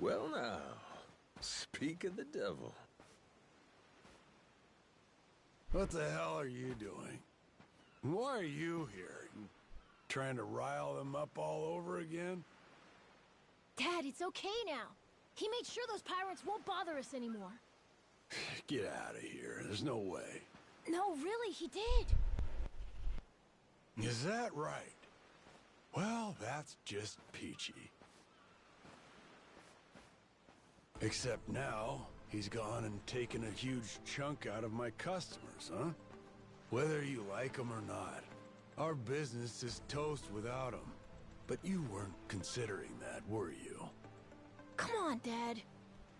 Well now, speak of the devil. What the hell are you doing? Why are you here? Trying to rile them up all over again? Dad, it's okay now. He made sure those pirates won't bother us anymore. Get out of here. There's no way. No, really, he did. Is that right? Well, that's just peachy. Except now, he's gone and taken a huge chunk out of my customers, huh? Whether you like them or not, our business is toast without him. But you weren't considering that, were you? Come on, Dad.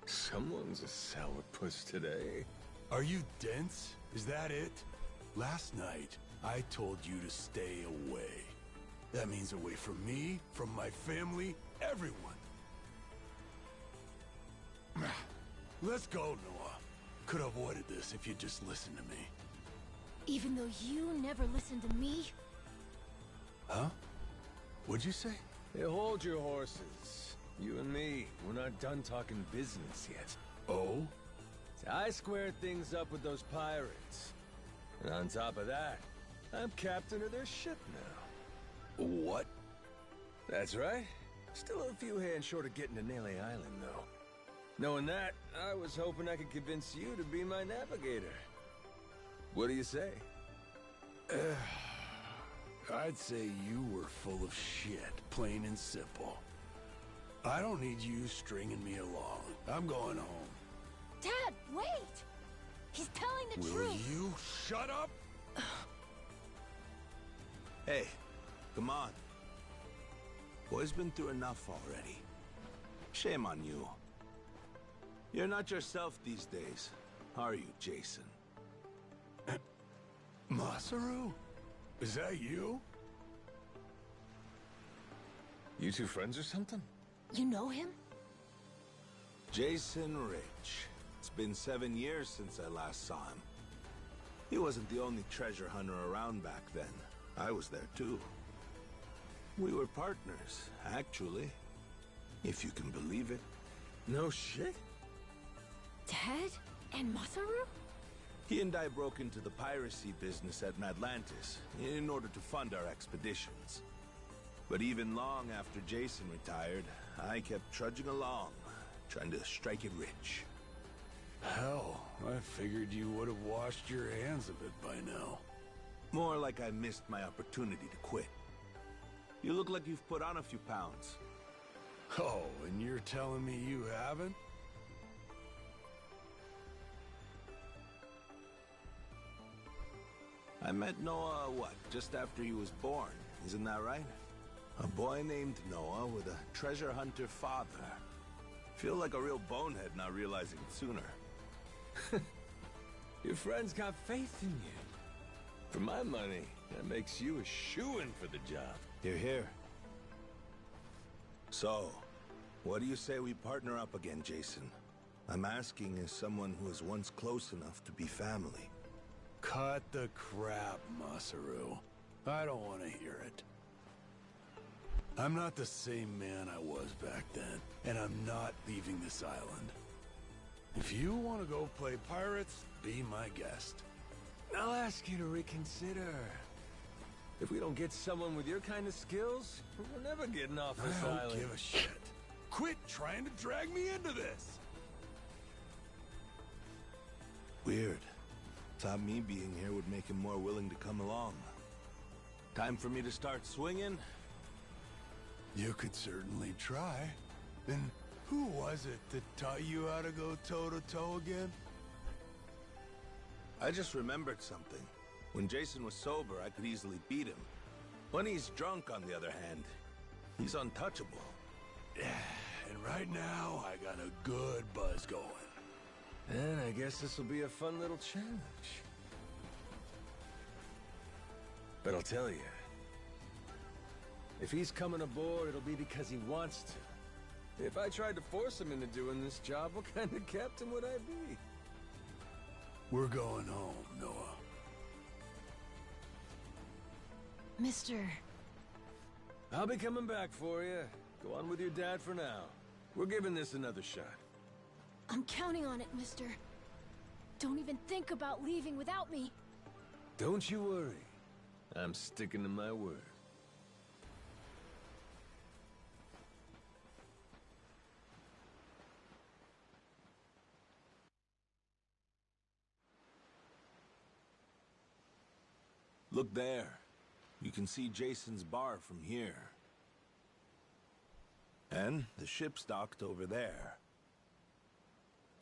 Someone's a sourpuss today. Are you dense? Is that it? Last night, I told you to stay away. That means away from me, from my family, everyone. Let's go, Noah. Could have avoided this if you'd just listened to me. Even though you never listened to me? Huh? What'd you say? Hey, hold your horses. You and me, we're not done talking business yet. Oh? I squared things up with those pirates. And on top of that, I'm captain of their ship now. What? That's right. Still a few hands short of getting to Neely Island, though. Knowing that, I was hoping I could convince you to be my navigator. What do you say? I'd say you were full of shit, plain and simple. I don't need you stringing me along. I'm going home. Dad, wait! He's telling the Will truth. you shut up? Hey, come on. Boy's been through enough already. Shame on you. You're not yourself these days, are you, Jason? Masaru? Is that you? You two friends or something? You know him? Jason Rich. It's been 7 years since I last saw him. He wasn't the only treasure hunter around back then. I was there too. We were partners, actually. If you can believe it. No shit? Dad? And Masaru? He and I broke into the piracy business at Atlantis in order to fund our expeditions. But even long after Jason retired, I kept trudging along, trying to strike it rich. Hell, I figured you would have washed your hands of it by now. More like I missed my opportunity to quit. You look like you've put on a few pounds. Oh, and you're telling me you haven't? I met Noah, what, just after he was born, isn't that right? A boy named Noah with a treasure hunter father. Feel like a real bonehead not realizing it sooner. Your friends got faith in you. For my money, that makes you a shoo-in for the job. You're here. So, what do you say we partner up again, Jason? I'm asking as someone who was once close enough to be family. Cut the crap, Masaru. I don't want to hear it. I'm not the same man I was back then, and I'm not leaving this island. If you want to go play pirates, be my guest. I'll ask you to reconsider. If we don't get someone with your kind of skills, we're never getting off this I island. don't give a shit. Quit trying to drag me into this! Weird. Thought me being here would make him more willing to come along. Time for me to start swinging? You could certainly try. And who was it that taught you how to go toe-to-toe again? I just remembered something. When Jason was sober, I could easily beat him. When he's drunk, on the other hand, he's untouchable. Yeah, and right now, I got a good buzz going. And I guess this will be a fun little challenge. But I'll tell you, if he's coming aboard, it'll be because he wants to. If I tried to force him into doing this job, what kind of captain would I be? We're going home, Noah. Mister... I'll be coming back for you. Go on with your dad for now. We're giving this another shot. I'm counting on it, mister. Don't even think about leaving without me. Don't you worry. I'm sticking to my word. Look there. You can see Jason's bar from here. And the ship's docked over there.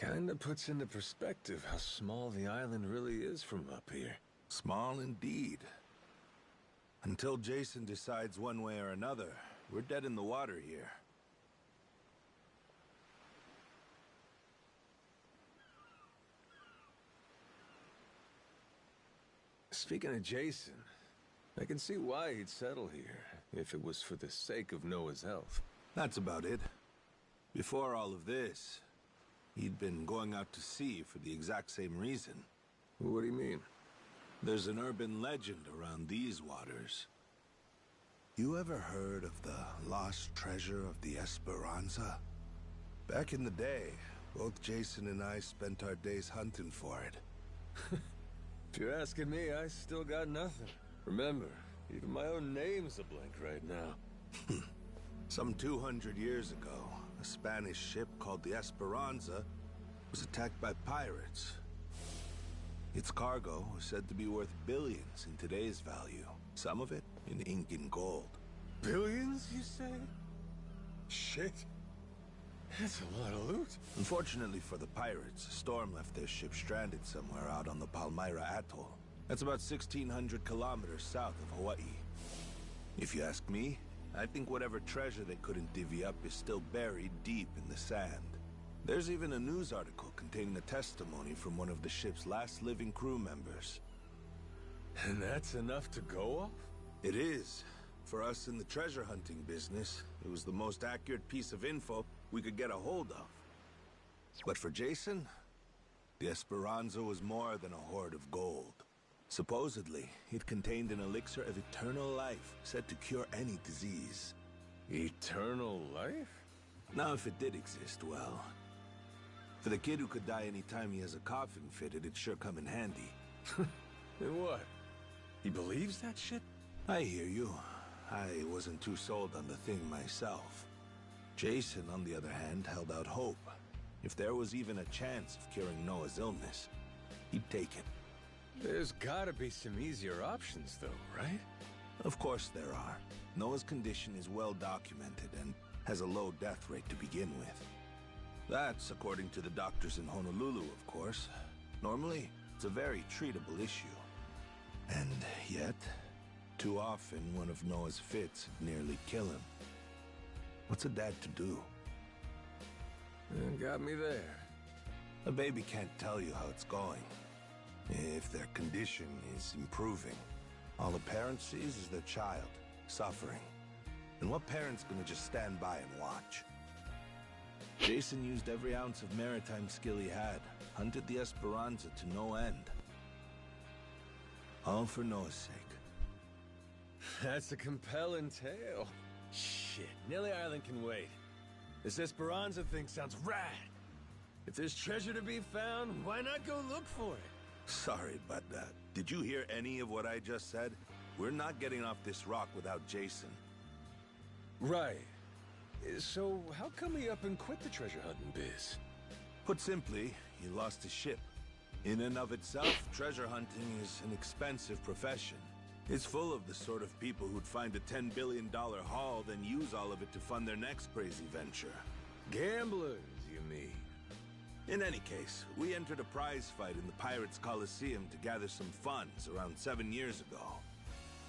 Kinda puts into perspective how small the island really is from up here. Small indeed. Until Jason decides one way or another, we're dead in the water here. Speaking of Jason, I can see why he'd settle here, if it was for the sake of Noah's health. That's about it. Before all of this, he'd been going out to sea for the exact same reason. What do you mean? There's an urban legend around these waters. You ever heard of the lost treasure of the Esperanza? Back in the day, both Jason and I spent our days hunting for it. If you're asking me, I still got nothing. Remember, even my own name's a blank right now. Some 200 years ago, a Spanish ship called the Esperanza was attacked by pirates. Its cargo was said to be worth billions in today's value, some of it in ink and gold. Billions, you say? Shit. That's a lot of loot. Unfortunately for the pirates, a storm left their ship stranded somewhere out on the Palmyra Atoll. That's about 1,600 kilometers south of Hawaii. If you ask me, I think whatever treasure they couldn't divvy up is still buried deep in the sand. There's even a news article containing a testimony from one of the ship's last living crew members. And that's enough to go off? It is. For us in the treasure hunting business, it was the most accurate piece of info we could get a hold of. But for Jason, the Esperanza was more than a hoard of gold. Supposedly, it contained an elixir of eternal life, said to cure any disease. Eternal life? Now, if it did exist, well... For the kid who could die any time he has a coffin fitted, it'd sure come in handy. And what? He believes that shit? I hear you. I wasn't too sold on the thing myself. Jason, on the other hand, held out hope. If there was even a chance of curing Noah's illness, he'd take it. There's gotta be some easier options, though, right? Of course there are. Noah's condition is well documented and has a low death rate to begin with. That's according to the doctors in Honolulu, of course. Normally, it's a very treatable issue. And yet, too often one of Noah's fits would nearly kill him. What's a dad to do? Got me there. A baby can't tell you how it's going. If their condition is improving, all a parent sees is their child suffering. And what parent's gonna just stand by and watch? Jason used every ounce of maritime skill he had, hunted the Esperanza to no end. All for Noah's sake. That's a compelling tale. Shit, Nelly Island can wait. This Esperanza thing sounds rad. If there's treasure to be found, why not go look for it? Sorry, but did you hear any of what I just said? We're not getting off this rock without Jason. Right. So, how come he up and quit the treasure hunting biz? Put simply, he lost his ship. In and of itself, treasure hunting is an expensive profession. It's full of the sort of people who'd find a $10 billion haul, then use all of it to fund their next crazy venture. Gamblers, you mean? In any case, we entered a prize fight in the Pirates Coliseum to gather some funds around 7 years ago.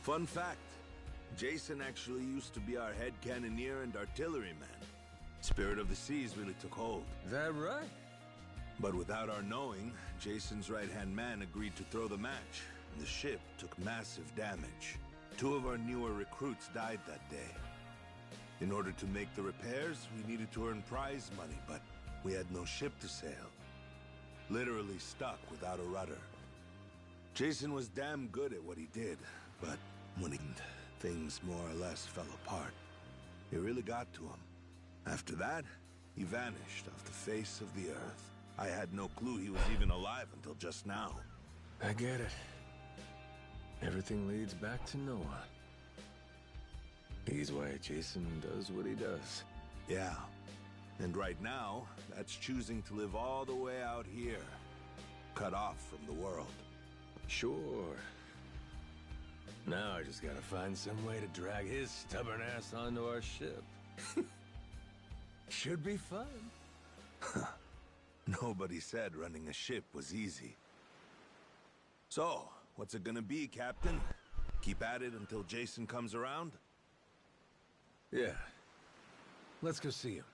Fun fact, Jason actually used to be our head cannoneer and artilleryman. Spirit of the Seas really took hold. That right? But without our knowing, Jason's right-hand man agreed to throw the match, and the ship took massive damage. 2 of our newer recruits died that day. In order to make the repairs, we needed to earn prize money, but we had no ship to sail. Literally stuck without a rudder. Jason was damn good at what he did, but when things more or less fell apart, it really got to him. After that, He vanished off the face of the earth. I had no clue he was even alive until just now. I get it. Everything leads back to Noah. He's why Jason does what he does. Yeah. And right now, that's choosing to live all the way out here, cut off from the world. Sure. Now I just gotta find some way to drag his stubborn ass onto our ship. Should be fun. Nobody said running a ship was easy. So, what's it gonna be, Captain? Keep at it until Jason comes around? Yeah. Let's go see him.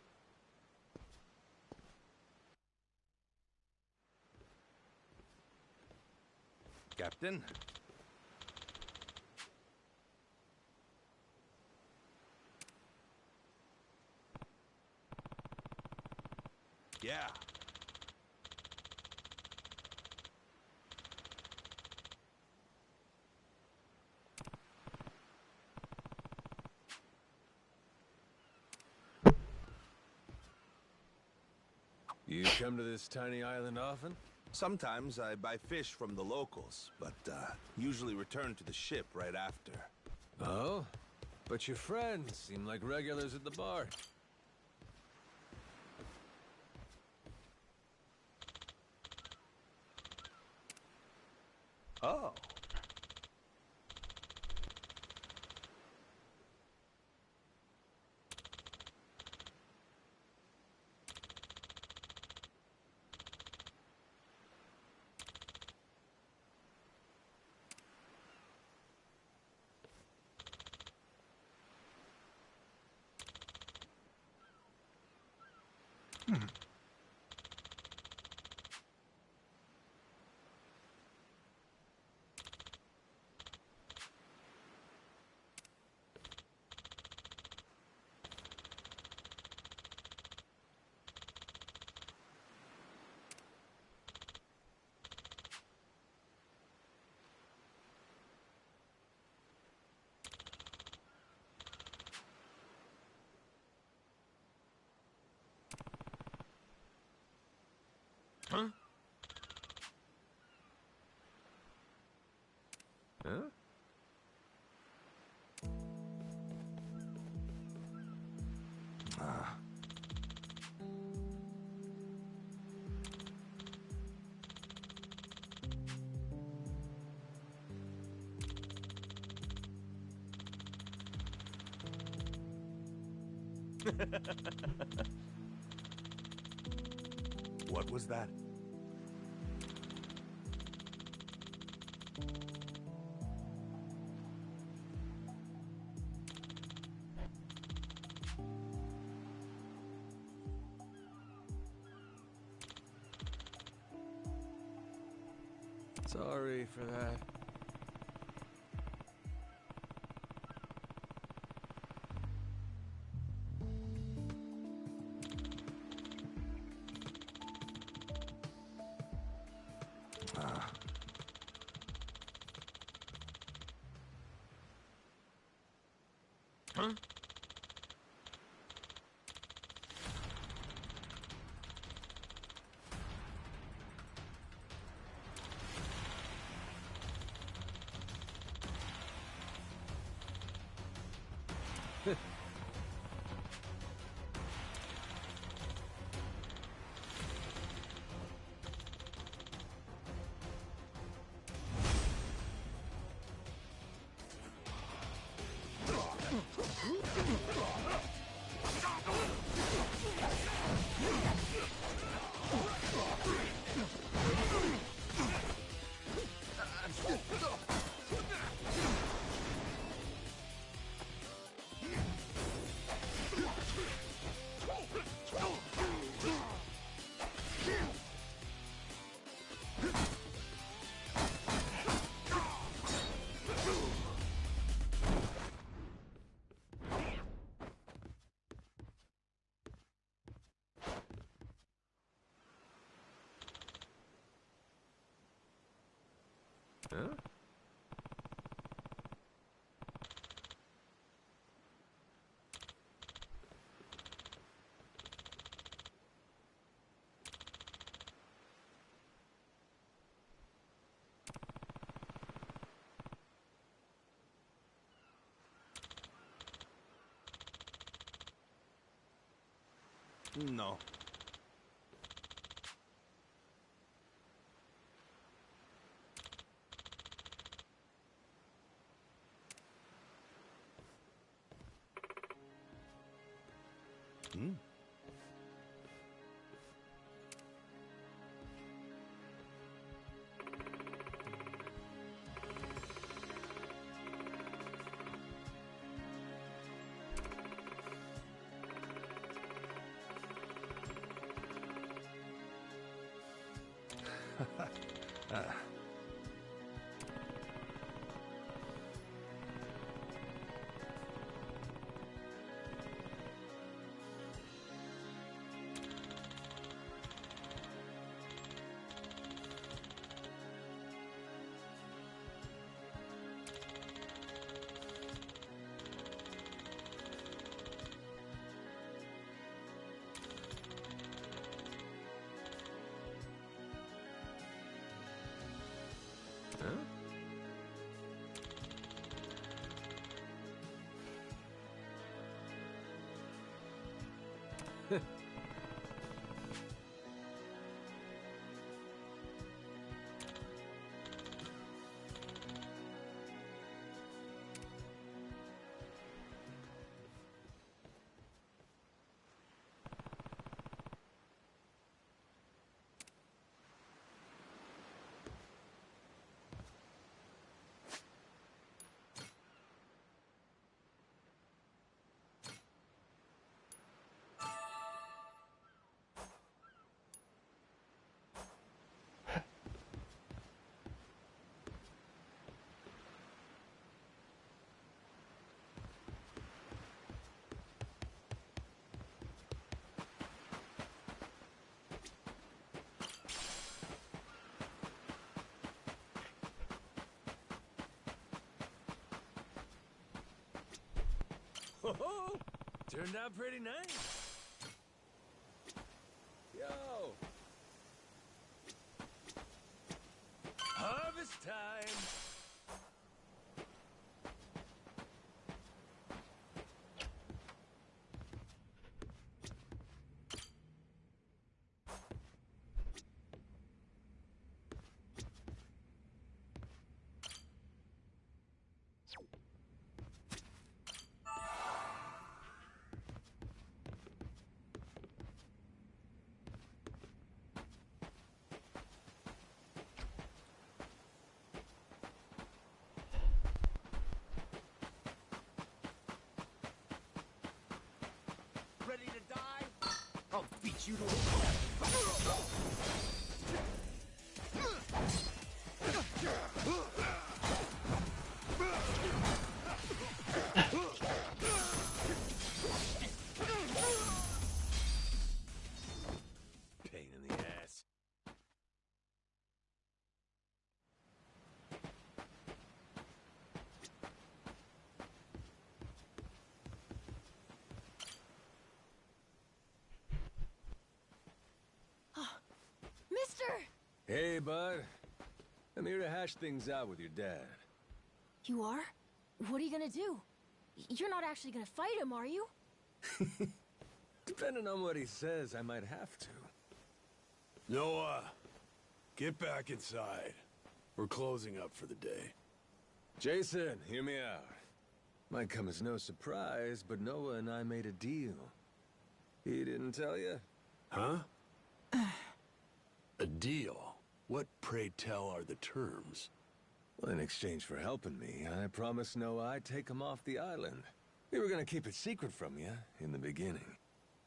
Captain? Yeah. You come to this tiny island often? Sometimes I buy fish from the locals, but usually return to the ship right after. Oh? But your friends seem like regulars at the bar. Oh. Huh? Huh? Ah. What was that? Sorry for that. Ah. Huh? Huh? No. Hmm. Oh, turned out pretty nice. Yo. Harvest time. Ready to die? I'll beat you to a Pain in the ass. Mister! Hey, bud. I'm here to hash things out with your dad. You are? What are you gonna do? You're not actually gonna fight him, are you? Depending on what he says, I might have to. Noah, get back inside. We're closing up for the day. Jason, hear me out. Might come as no surprise, but Noah and I made a deal. He didn't tell you? Huh? A deal? What, pray tell, are the terms? Well, in exchange for helping me, I promised Noah I'd take him off the island. We were gonna keep it secret from you in the beginning.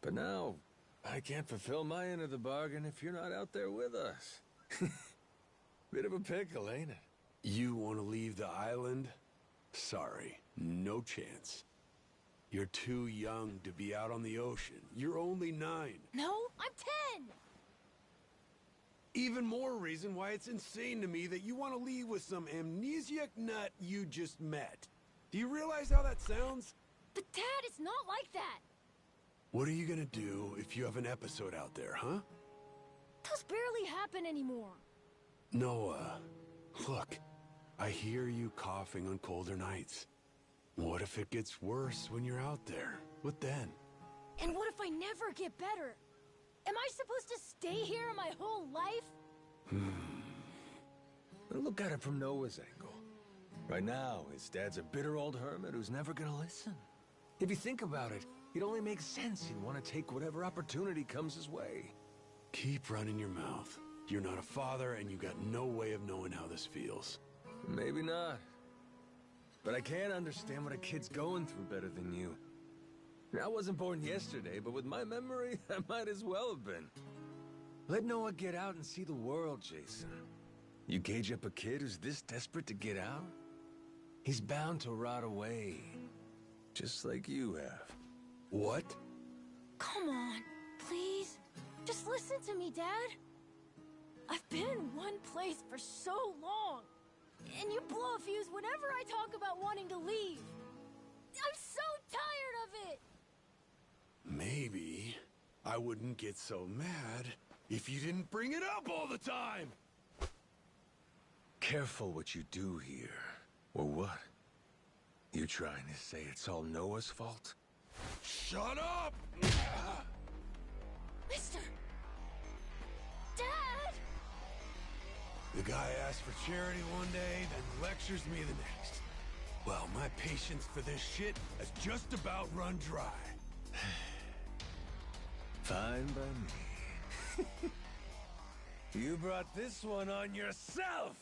But now, I can't fulfill my end of the bargain if you're not out there with us. Bit of a pickle, ain't it? You want to leave the island? Sorry, no chance. You're too young to be out on the ocean. You're only 9. No, I'm 10! Even more reason why it's insane to me that you want to leave with some amnesiac nut you just met. Do you realize how that sounds? But Dad, it's not like that! What are you gonna do if you have an episode out there, huh? Those barely happen anymore. Noah, look, I hear you coughing on colder nights. What if it gets worse when you're out there? What then? And what if I never get better? Am I supposed to stay here my whole life? Look at it from Noah's angle. Right now, his dad's a bitter old hermit who's never gonna listen. If you think about it, it only makes sense he'd want to take whatever opportunity comes his way. Keep running your mouth. You're not a father, and you got no way of knowing how this feels. Maybe not. But I can't understand what a kid's going through better than you. I wasn't born yesterday, but with my memory, I might as well have been. Let Noah get out and see the world, Jason. You gauge up a kid who's this desperate to get out? He's bound to rot away. Just like you have. What? Come on, please. Just listen to me, Dad. I've been in one place for so long. And you blow a fuse whenever I talk about wanting to leave. I'm so tired of it! Maybe I wouldn't get so mad if you didn't bring it up all the time! Careful what you do here. Or what? You trying to say it's all Noah's fault? Shut up! Mister! Dad! The guy asks for charity one day, then lectures me the next. Well, my patience for this shit has just about run dry. Fine by me. You brought this one on yourself!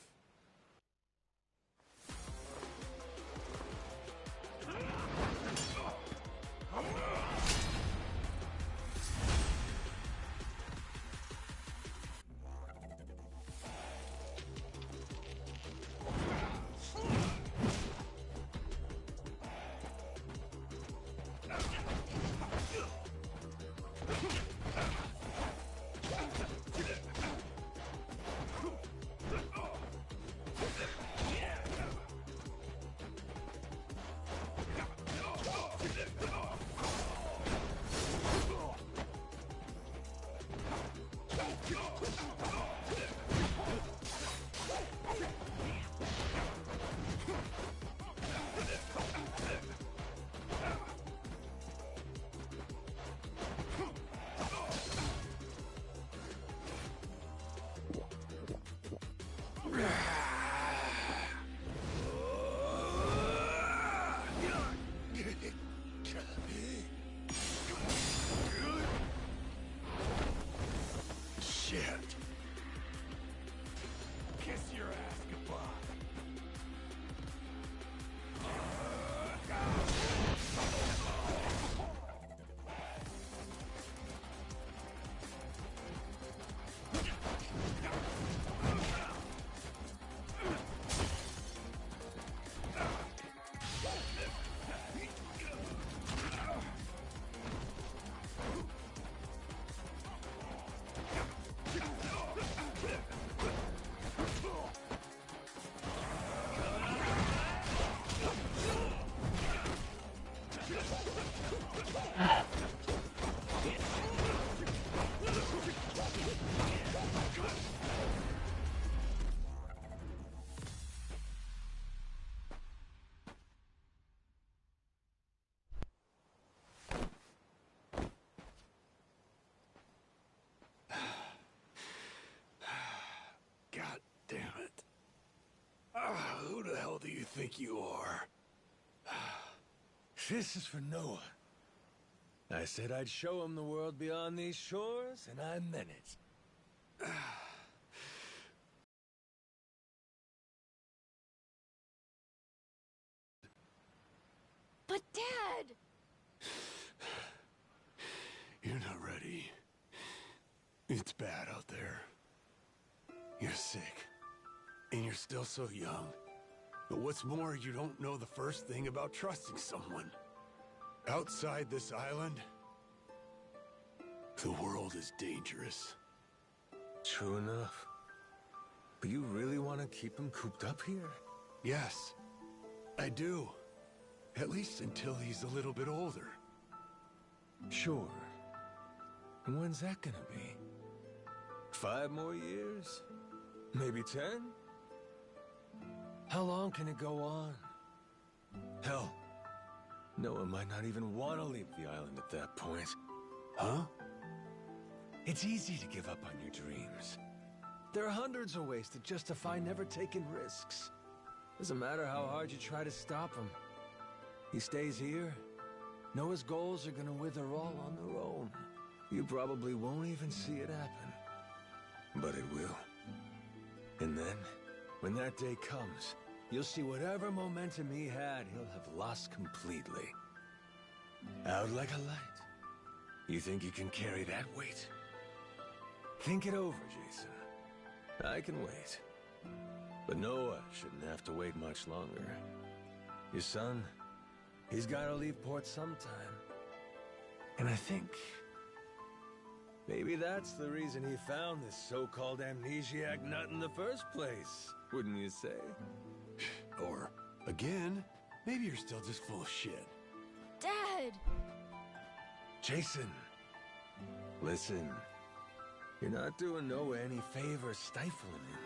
Shit. Kiss your ass goodbye. God damn it. Who the hell do you think you are? This is for Noah. I said I'd show him the world beyond these shores, and I meant it. But Dad! You're not ready. It's bad out there. You're sick. And you're still so young. But what's more, you don't know the first thing about trusting someone. Outside this island, the world is dangerous. True enough. But you really want to keep him cooped up here? Yes, I do. At least until he's a little bit older. Sure. And when's that gonna be? 5 more years? Maybe 10? How long can it go on? Hell, Noah might not even want to leave the island at that point. Huh? It's easy to give up on your dreams. There are hundreds of ways to justify never taking risks. Doesn't matter how hard you try to stop him. He stays here. Noah's goals are gonna wither all on their own. You probably won't even see it happen. But it will. And then, when that day comes, you'll see whatever momentum he had, he'll have lost completely. Out like a light. You think you can carry that weight? Think it over, Jason. I can wait. But Noah shouldn't have to wait much longer. Your son, he's gotta leave port sometime. And I think maybe that's the reason he found this so-called amnesiac nut in the first place, wouldn't you say? Or, again, maybe you're still just full of shit. Dad! Jason, listen. You're not doing Noah any favors stifling him.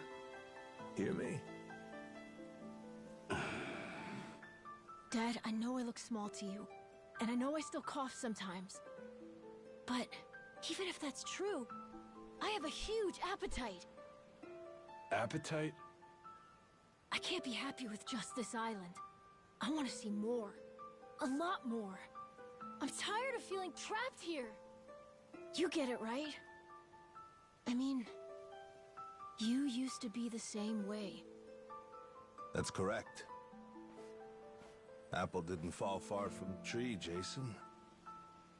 Hear me? Dad, I know I look small to you, and I know I still cough sometimes. But even if that's true, I have a huge appetite. Appetite? I can't be happy with just this island. I want to see more. A lot more. I'm tired of feeling trapped here. You get it, right? I mean, you used to be the same way. That's correct. Apple didn't fall far from the tree, Jason.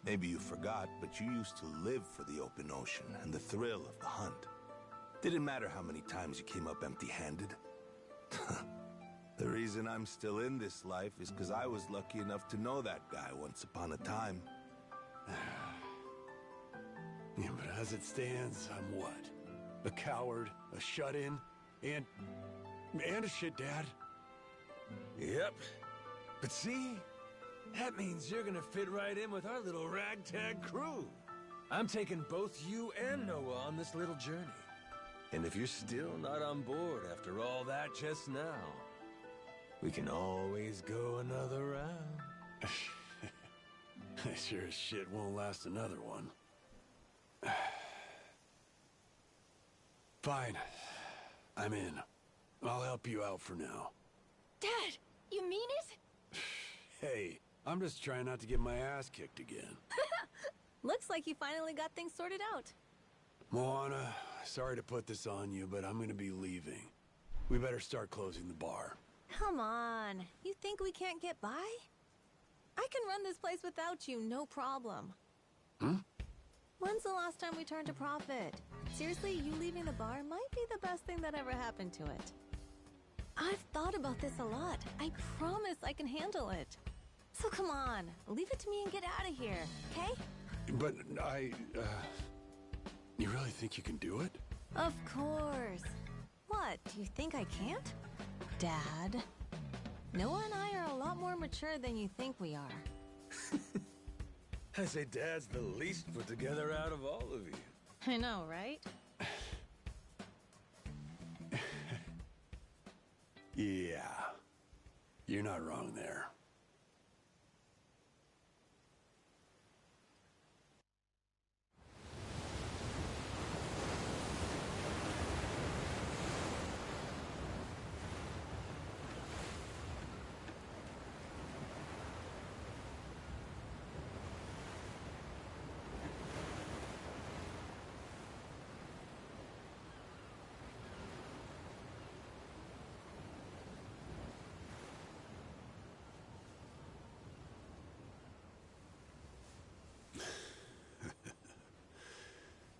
Maybe you forgot, but you used to live for the open ocean and the thrill of the hunt. Didn't matter how many times you came up empty-handed. The reason I'm still in this life is because I was lucky enough to know that guy once upon a time. Yeah, but as it stands, I'm what? A coward, a shut-in, and a shit dad. Yep. But see? That means you're gonna fit right in with our little ragtag crew. I'm taking both you and Noah on this little journey. And if you're still not on board after all that just now, we can always go another round. I sure as shit won't last another one. Fine. I'm in. I'll help you out for now. Dad, you mean it? Hey, I'm just trying not to get my ass kicked again. Looks like you finally got things sorted out. Moana, sorry to put this on you, but I'm gonna be leaving. We better start closing the bar. Come on. You think we can't get by? I can run this place without you, no problem. When's the last time we turned a profit? Seriously, you leaving the bar might be the best thing that ever happened to it. I've thought about this a lot. I promise I can handle it. So come on, leave it to me and get out of here, okay? But you really think you can do it? Of course. What, do you think I can't? Dad, Noah and I are a lot more mature than you think we are. I say Dad's the least put together out of all of you. I know, right? Yeah. You're not wrong there.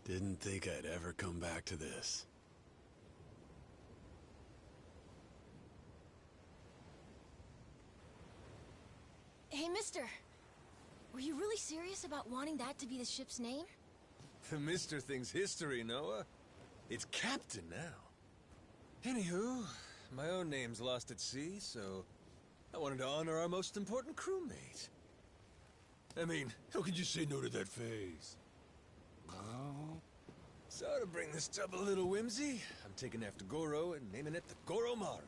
Didn't think I'd ever come back to this. Hey, mister. Were you really serious about wanting that to be the ship's name? The Mister thing's history, Noah. It's Captain now. Anywho, my own name's lost at sea, so I wanted to honor our most important crewmate. I mean, how could you say no to that face? Oh. So to bring this tub a little whimsy, I'm taking after Goro and naming it the Goromaru.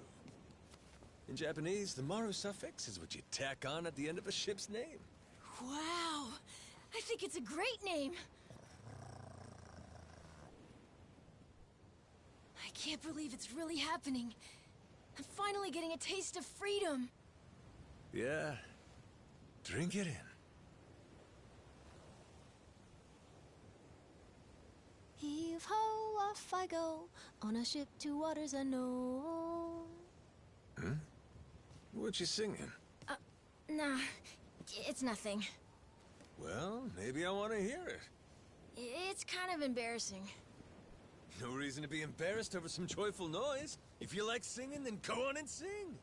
In Japanese, the Maru suffix is what you tack on at the end of a ship's name. Wow. I think it's a great name. I can't believe it's really happening. I'm finally getting a taste of freedom. Yeah. Drink it in. Heave ho, off I go, on a ship to waters unknown. Huh? What you singing? Nah, it's nothing. Well, maybe I want to hear it. It's kind of embarrassing. No reason to be embarrassed over some joyful noise. If you like singing, then go on and sing.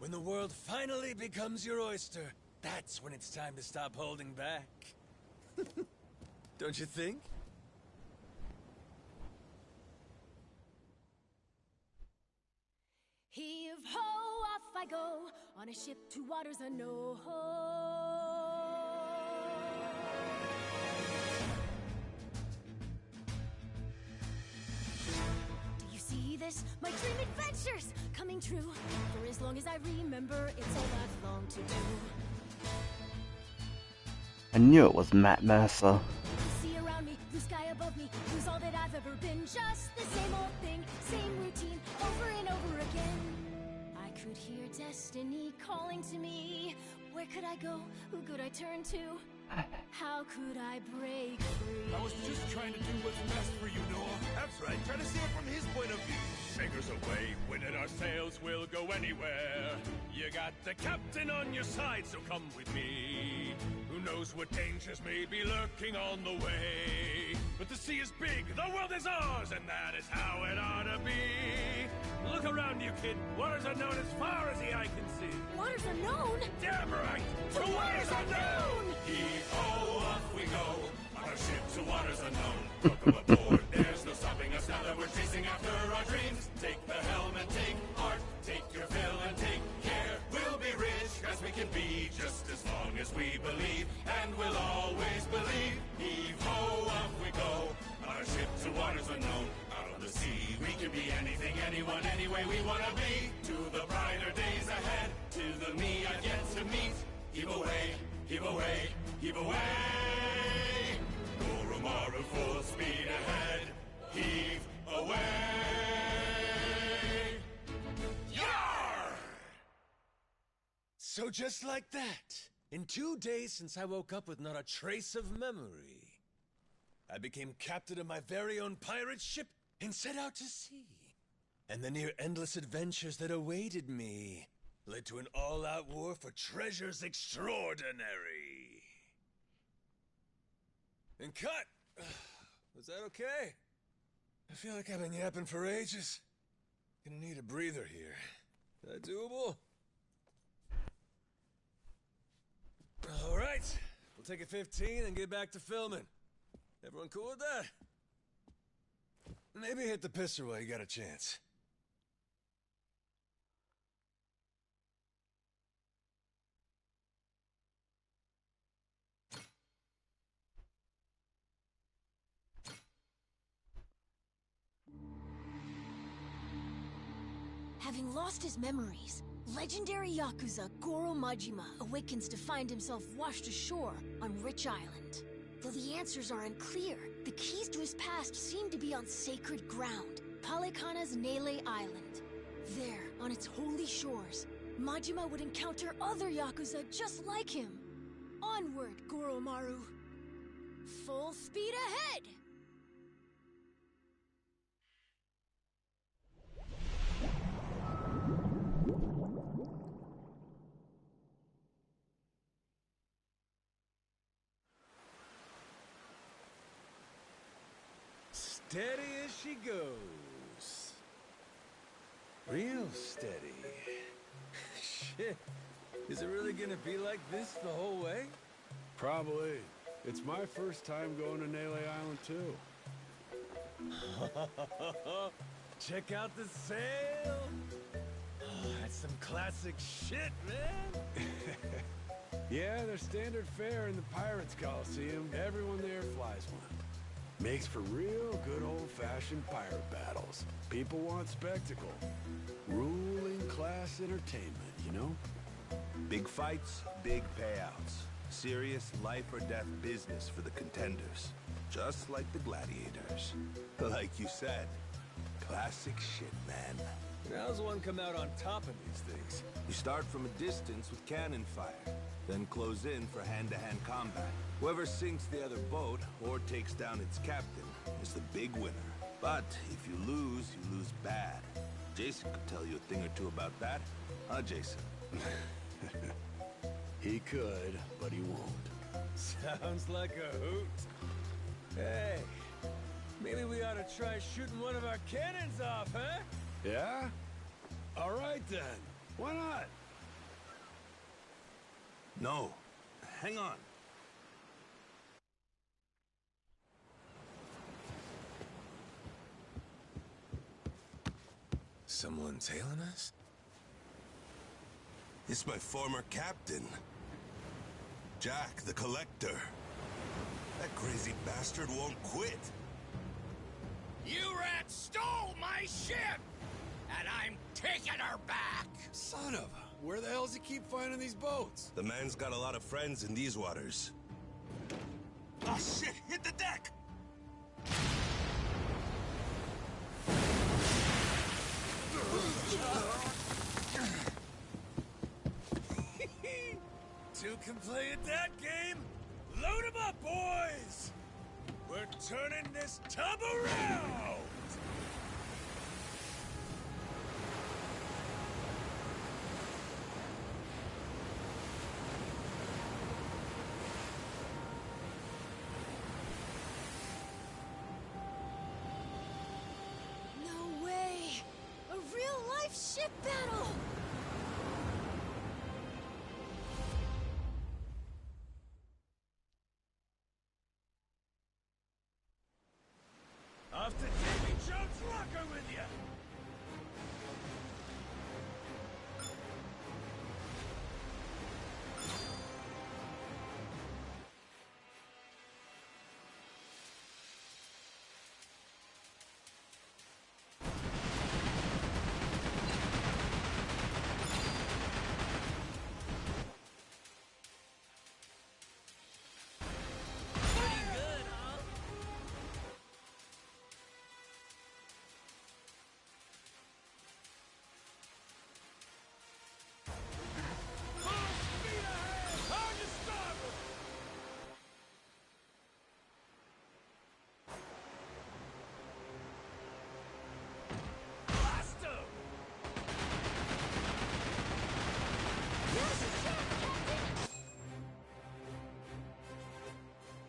When the world finally becomes your oyster, that's when it's time to stop holding back. Don't you think? Heave ho, off I go, on a ship to waters unknown. Do you see this? My dream adventures coming true. For as long as I remember, it's all I've longed to do. I knew it was Matt Mercer. The sea around me, blue sky above me, who's all that I've ever been. Just the same old thing, same routine, over and over again. I could hear destiny calling to me. Where could I go? Who could I turn to? How could I break free? I was just trying to do what's best for you, Noah. That's right, try to see it from his point of view. Anchors away, winding our sails, we'll go anywhere. You got the captain on your side, so come with me. Who knows what dangers may be lurking on the way. But the sea is big, the world is ours, and that is how it ought to be. Look around you, kid. Waters unknown as far as the eye can see. Waters unknown? Damn right! To waters unknown! Heave-ho, off we go, on our ship to waters unknown. Welcome aboard, there's no stopping us now that we're chasing after our dreams. Take the helm and take heart, take your fill and take care. We'll be rich as we can be, just as long as we believe, and we'll always believe. Heave-ho, off we go, on our ship to waters unknown. Out on the sea, we can be anything, anyone, any way we wanna be. To the brighter days ahead, to the me I've yet to meet. Heave away, heave away, heave away. Goromaru full speed ahead. Heave away. Yar! So just like that, in 2 days since I woke up with not a trace of memory, I became captain of my very own pirate ship and set out to sea. And the near endless adventures that awaited me led to an all-out war for treasures extraordinary. And cut! Was that okay? I feel like I've been yapping for ages. Gonna need a breather here. Is that doable? Alright, we'll take a 15 and get back to filming. Everyone cool with that? Maybe hit the pisser while you got a chance. Having lost his memories, legendary Yakuza Goro Majima awakens to find himself washed ashore on Rich Island. Though the answers are unclear, the keys to his past seem to be on sacred ground, Palekana's Nele Island. There, on its holy shores, Majima would encounter other Yakuza just like him. Onward, Goromaru. Full speed ahead! Steady as she goes. Real steady. Shit. Is it really gonna be like this the whole way? Probably. It's my first time going to Nele Island, too. Check out the sail. Oh, that's some classic shit, man. Yeah, their standard fare in the Pirates Coliseum. Everyone there flies one. Makes for real good old-fashioned pirate battles. People want spectacle. Ruling class entertainment, you know? Big fights, big payouts. Serious life or death business for the contenders. Just like the gladiators. Like you said, classic shit, man. And how's one come out on top of these things? You start from a distance with cannon fire, then close in for hand-to-hand combat. Whoever sinks the other boat or takes down its captain is the big winner. But if you lose bad. Jason could tell you a thing or two about that. Huh, Jason? He could, but he won't. Sounds like a hoot. Hey, maybe we ought to try shooting one of our cannons off, huh? Yeah? All right, then. Why not? No. Hang on. Someone tailing us? It's my former captain. Jack, the Collector. That crazy bastard won't quit. You rats stole my ship! And I'm taking her back! Son of a... Where the hell does he keep finding these boats? The man's got a lot of friends in these waters. Ah, shit! Hit the deck! Two can play at that game. Load 'em up, boys! We're turning this tub around! No way! A real-life ship battle! Off to Davy Jones' locker with you!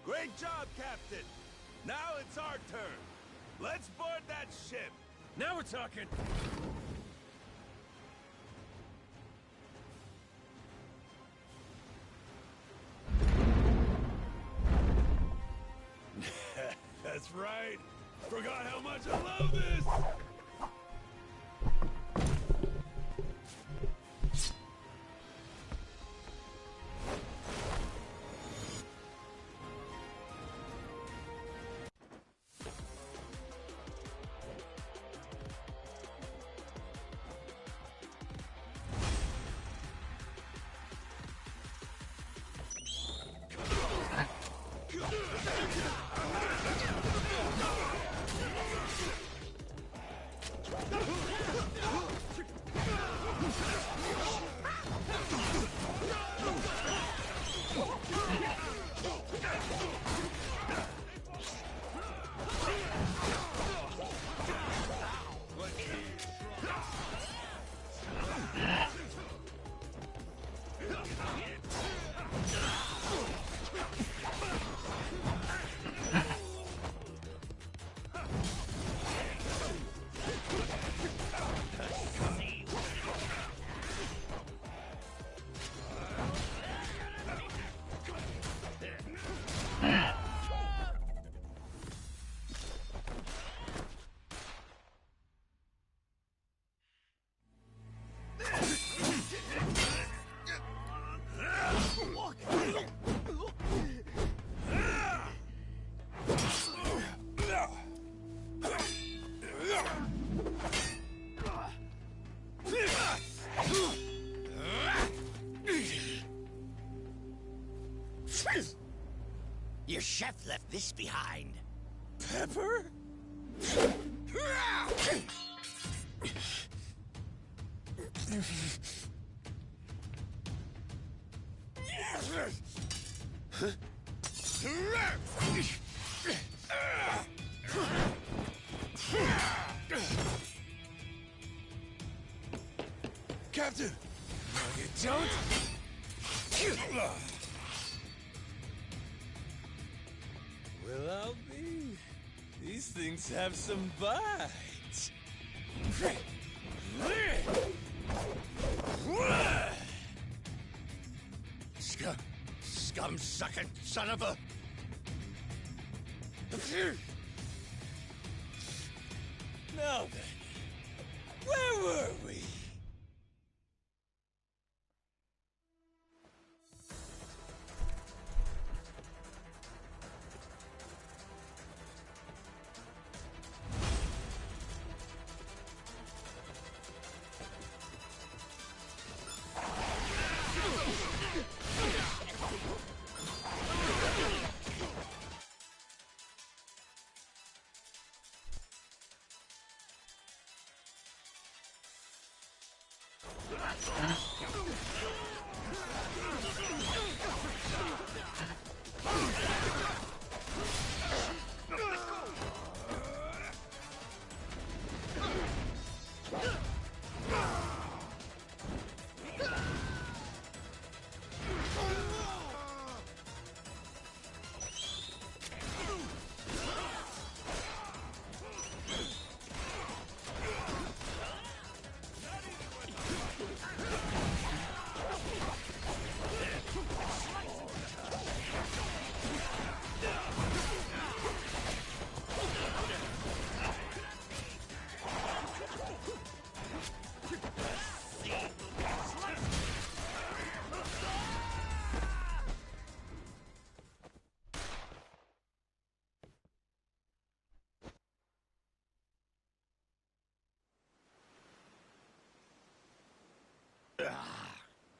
Great job, Captain! Now it's our turn. Let's board that ship! Now we're talking! That's right. Forgot how much I love this! Your chef left this behind. Pepper? Captain! No, you don't. Well, I'll be. These things have some bites. Scum-sucking son of a... Now then, where were we?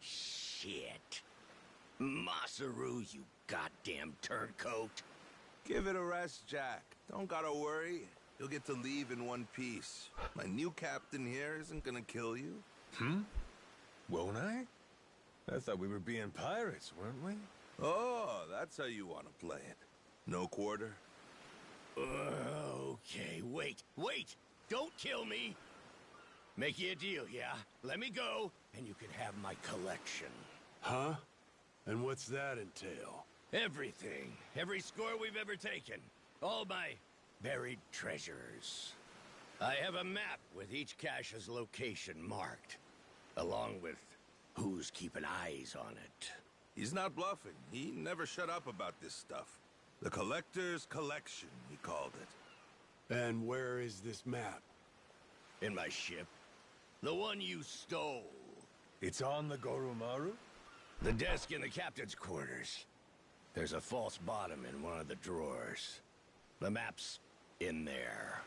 Shit. Masaru, you goddamn turncoat. Give it a rest, Jack. Don't gotta worry. You'll get to leave in one piece. My new captain here isn't gonna kill you. Won't I? I thought we were being pirates, weren't we? Oh, that's how you want to play it. No quarter? Okay, wait. Don't kill me. Make you a deal, yeah? Let me go, and you can have my collection. Huh? And what's that entail? Everything. Every score we've ever taken. All my buried treasures. I have a map with each cache's location marked, along with who's keeping eyes on it. He's not bluffing. He never shut up about this stuff. The Collector's Collection, he called it. And where is this map? In my ship. The one you stole. It's on the Goromaru? The desk in the captain's quarters. There's a false bottom in one of the drawers. The map's in there.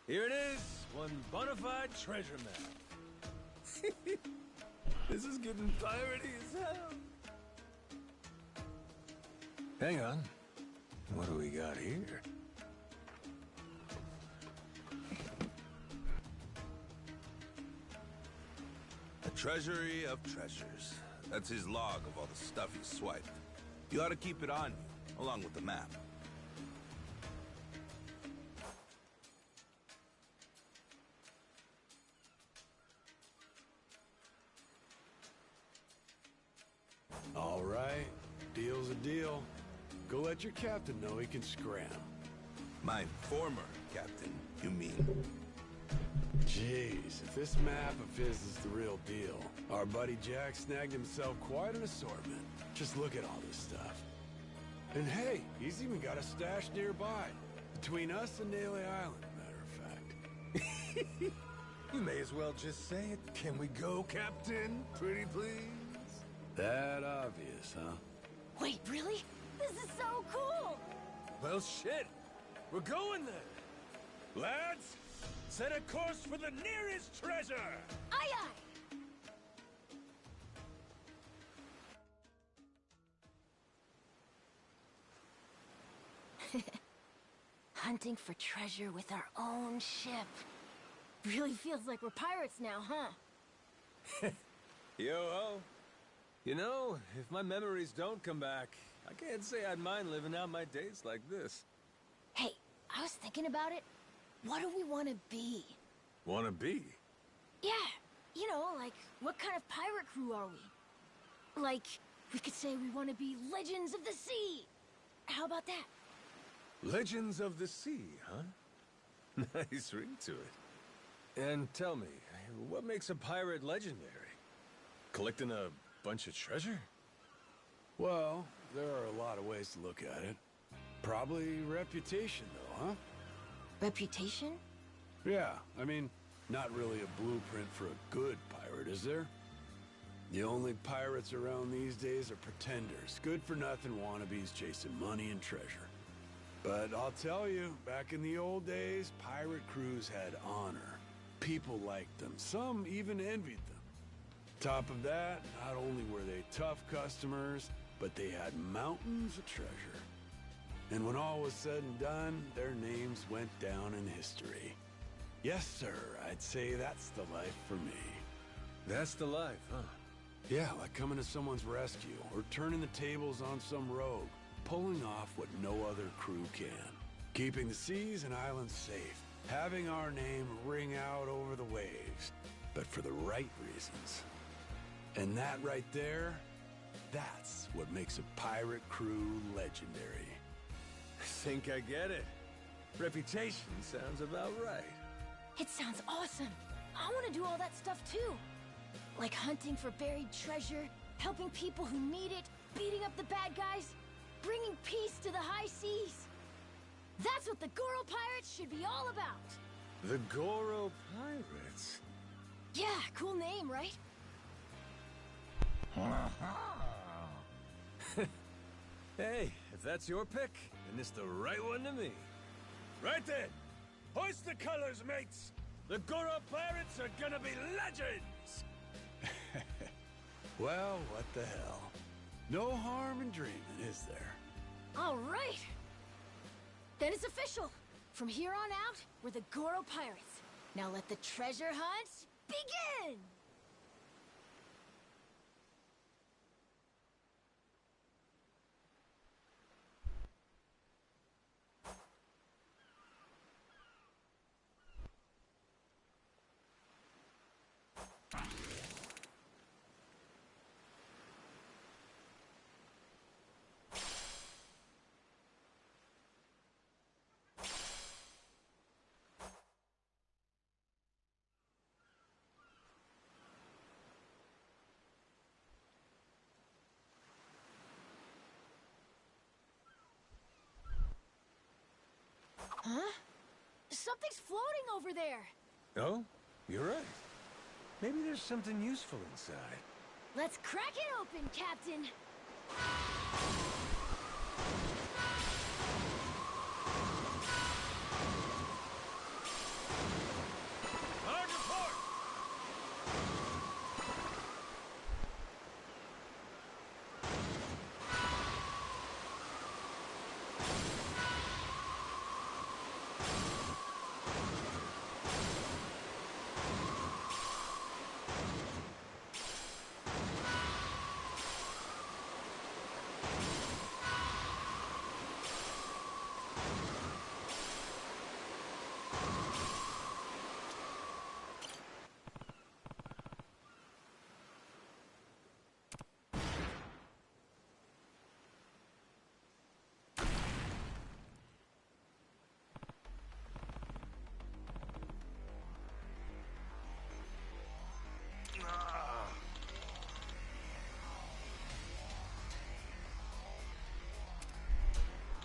Here it is, one bona fide treasure map. This is getting piratey as hell. Hang on. What do we got here? A treasury of treasures. That's his log of all the stuff he swiped. You ought to keep it on you, along with the map. All right, deal's a deal. Go let your captain know he can scram. My former captain, you mean? Jeez, if this map of his is the real deal, our buddy Jack snagged himself quite an assortment. Just look at all this stuff. And hey, he's even got a stash nearby. Between us and Naily Island, matter of fact. You may as well just say it. Can we go, Captain? Pretty please? That obvious, huh? Wait, really? This is so cool! Well, shit. We're going then. Lads, set a course for the nearest treasure. Aye, aye. Hunting for treasure with our own ship. Really feels like we're pirates now, huh? Yo-ho. You know, if my memories don't come back, I can't say I'd mind living out my days like this. Hey, I was thinking about it. What do we want to be? Wanna be? Yeah, you know, like, what kind of pirate crew are we? Like, we could say we want to be Legends of the Sea. How about that? Legends of the Sea, huh? Nice ring to it. And tell me, what makes a pirate legendary? Collecting a bunch of treasure? Well, there are a lot of ways to look at it. Probably reputation, though, huh? Reputation? Yeah, I mean, not really a blueprint for a good pirate, is there? The only pirates around these days are pretenders, good-for-nothing wannabes chasing money and treasure. But I'll tell you, back in the old days, pirate crews had honor. People liked them, some even envied them. Top of that, not only were they tough customers, but they had mountains of treasure. And when all was said and done, their names went down in history. Yes, sir, I'd say that's the life for me. That's the life, huh? Yeah, like coming to someone's rescue, or turning the tables on some rogue, pulling off what no other crew can. Keeping the seas and islands safe, having our name ring out over the waves, but for the right reasons. And that right there, that's what makes a pirate crew legendary. I think I get it. Reputation sounds about right. It sounds awesome. I want to do all that stuff too. Like hunting for buried treasure, helping people who need it, beating up the bad guys, bringing peace to the high seas. That's what the Goro Pirates should be all about. The Goro Pirates? Yeah, cool name, right? Hey, if that's your pick, then it's the right one to me. Right then, hoist the colors, mates! The Goro Pirates are gonna be legends! Well, what the hell? No harm in dreaming, is there? All right. Then it's official. From here on out, we're the Goro Pirates. Now let the treasure hunt begin! Huh? Something's floating over there. Oh, you're right. Maybe there's something useful inside. Let's crack it open, Captain. Hard report!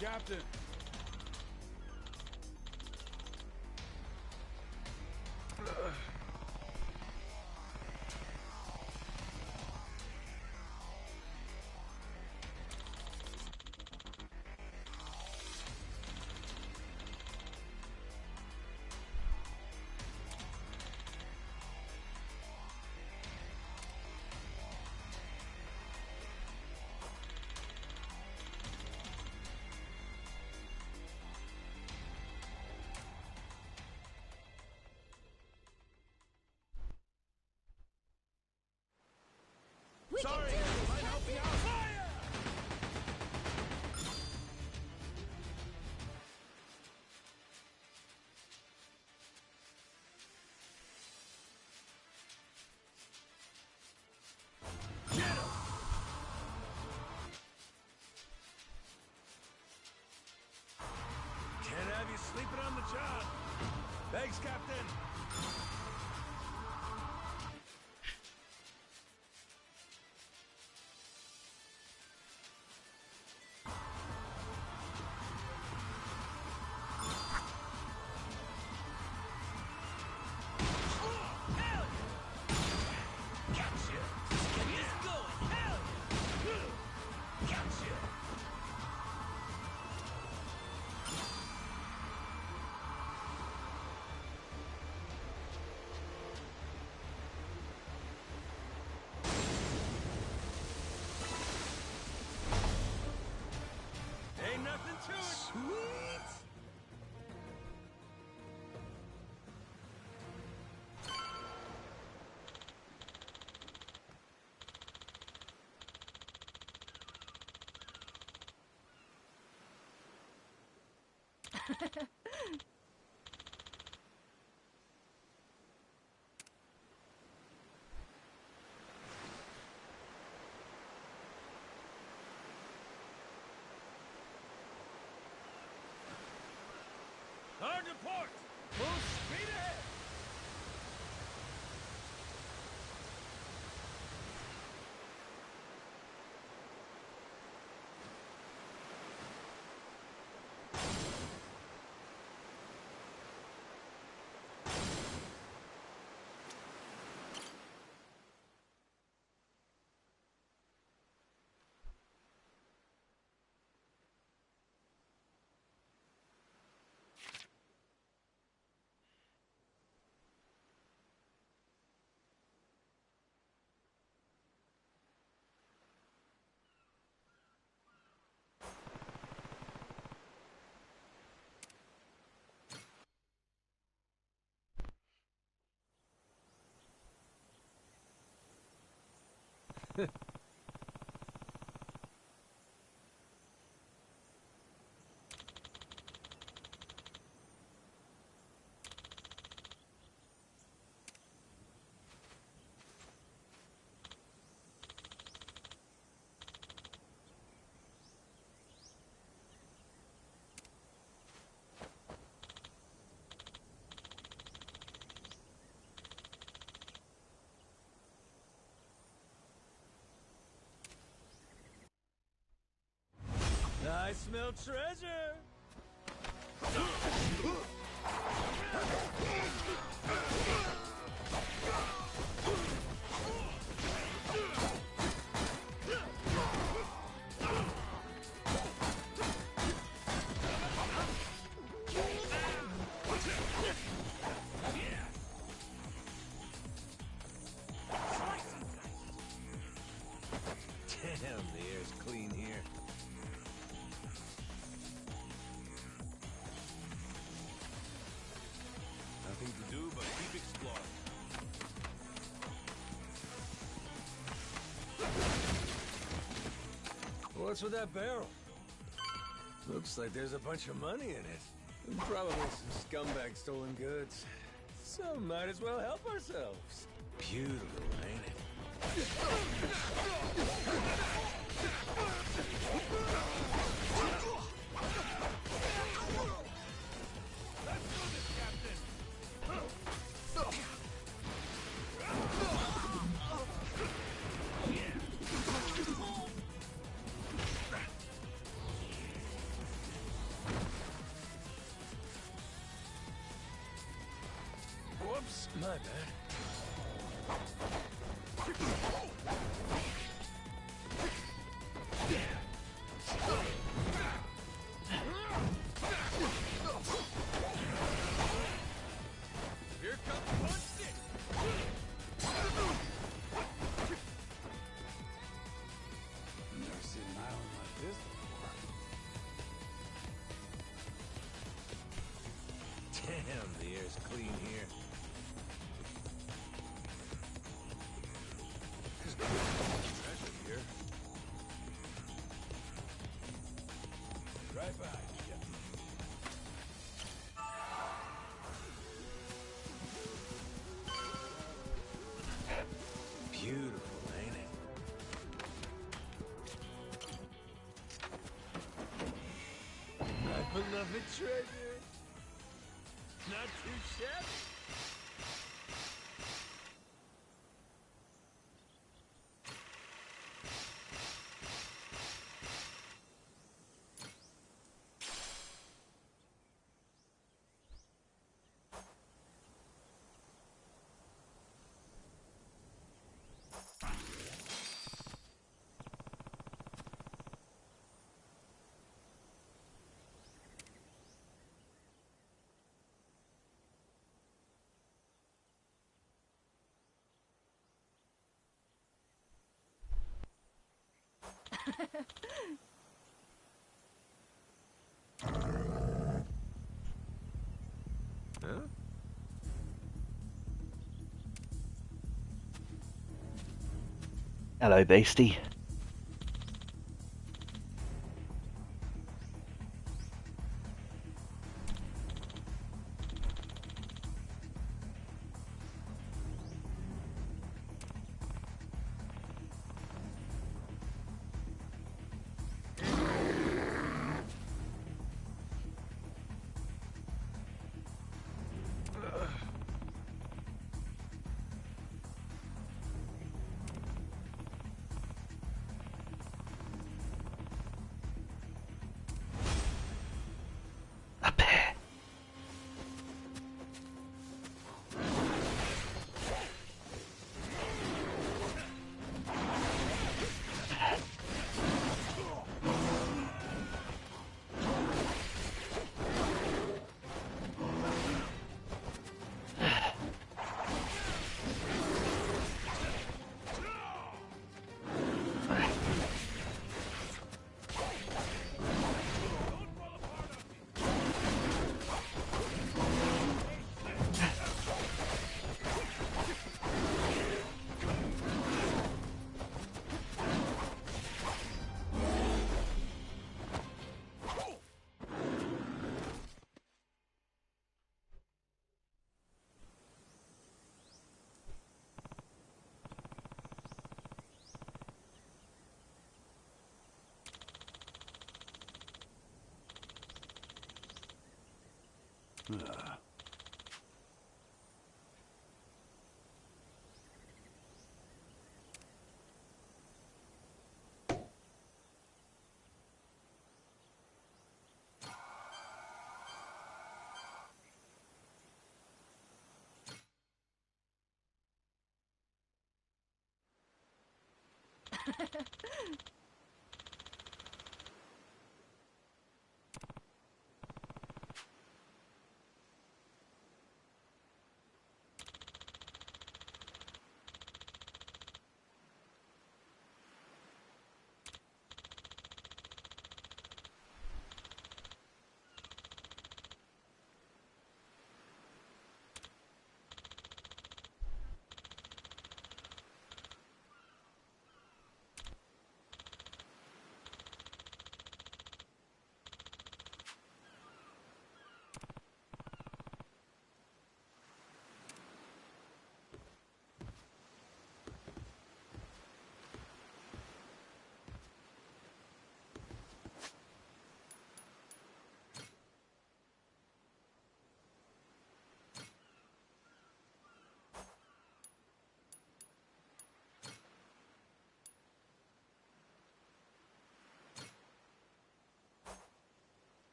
Captain! We Sorry, can do this, mind helping Captain! out? Fire! Get him! Can't have you sleeping on the job. Thanks, Captain. Ain't nothing to it. Sweet. Hard to port. Full speed ahead. I smell treasure. Damn, the air's clean here. Nothing to do but keep exploring. What's with that barrel? Looks like there's a bunch of money in it. And probably some scumbag stolen goods. So might as well help ourselves. Beautiful, ain't it? Let's do this, Captain. Whoops, my bad. Here comes one stick. Never seen an island like this before. Damn, the air's clean here. Treasure treasure. Not too shabby. Huh? Hello, beastie. Up here.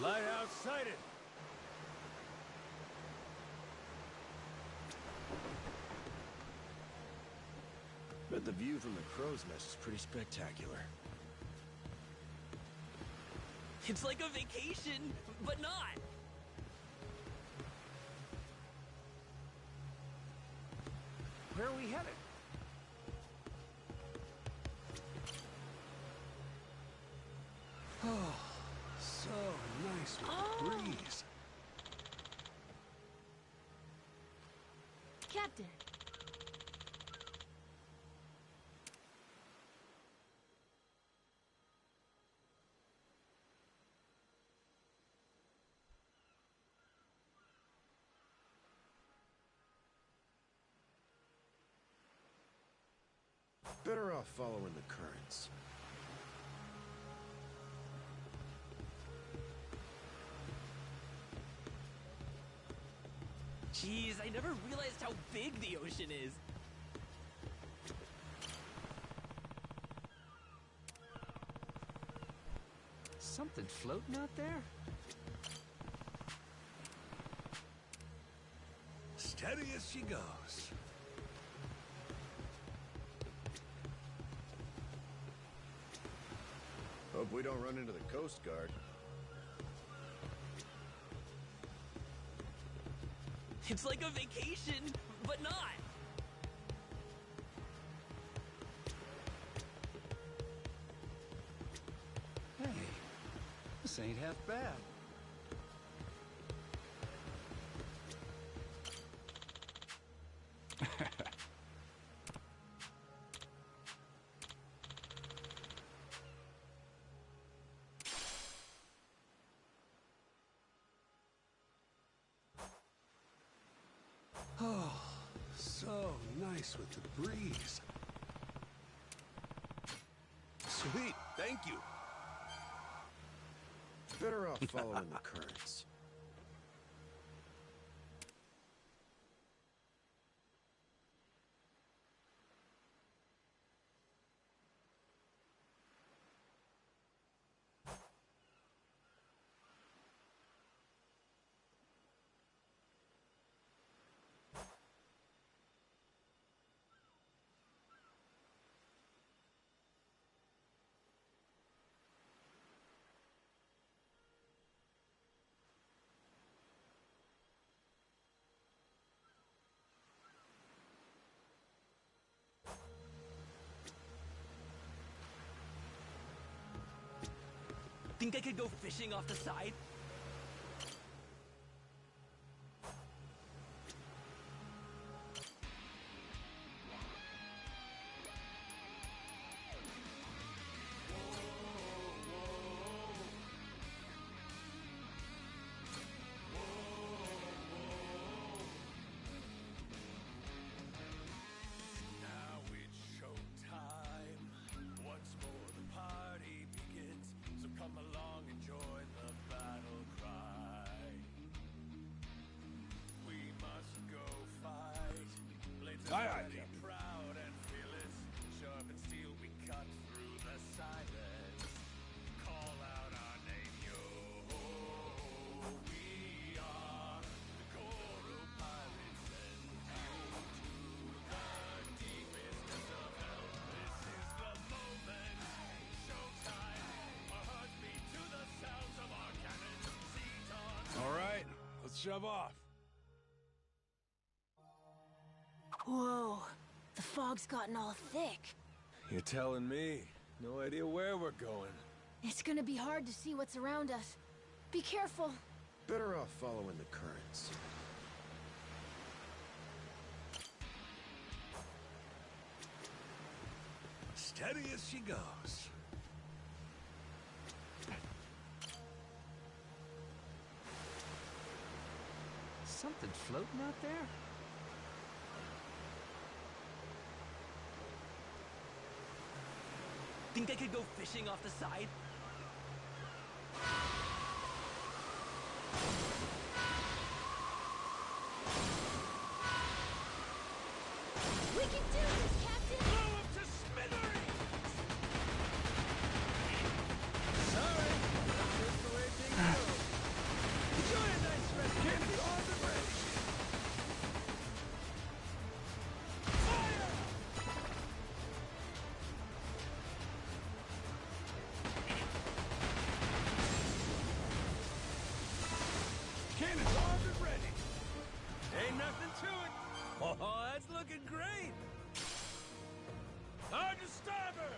Lighthouse sighted! Bet the view from the crow's nest is pretty spectacular. It's like a vacation, but not. Where are we headed? Oh, so nice with the breeze. Captain. Better off following the currents. Jeez, I never realized how big the ocean is. Something floating out there? Steady as she goes. Hope we don't run into the Coast Guard. It's like a vacation, but not. Hey, this ain't half bad. Oh, so nice with the breeze. Sweet, thank you. Better off following the currents. Think I could go fishing off the side? Now it's showtime. Once more the party begins. So come along and join the battle cry. We must go fight. Blades Aye, are aye, ready, Captain. proud and fearless. Sharp and steel we cut through the silence. Call out our name, yo. We are the Coral Pirates and you to the deepest of hell. This is the moment. Showtime. Our hearts beat to the sounds of our cannons. Seat on. All right, let's shove off. Whoa, the fog's gotten all thick. You're telling me. No idea where we're going. It's gonna be hard to see what's around us. Be careful. Better off following the currents. Steady as she goes. Something floating out there? Think I could go fishing off the side? We can do this, Captain! Blow up to smithereens! Sorry, that's just the way things go. It's looking great! Hard to starboard!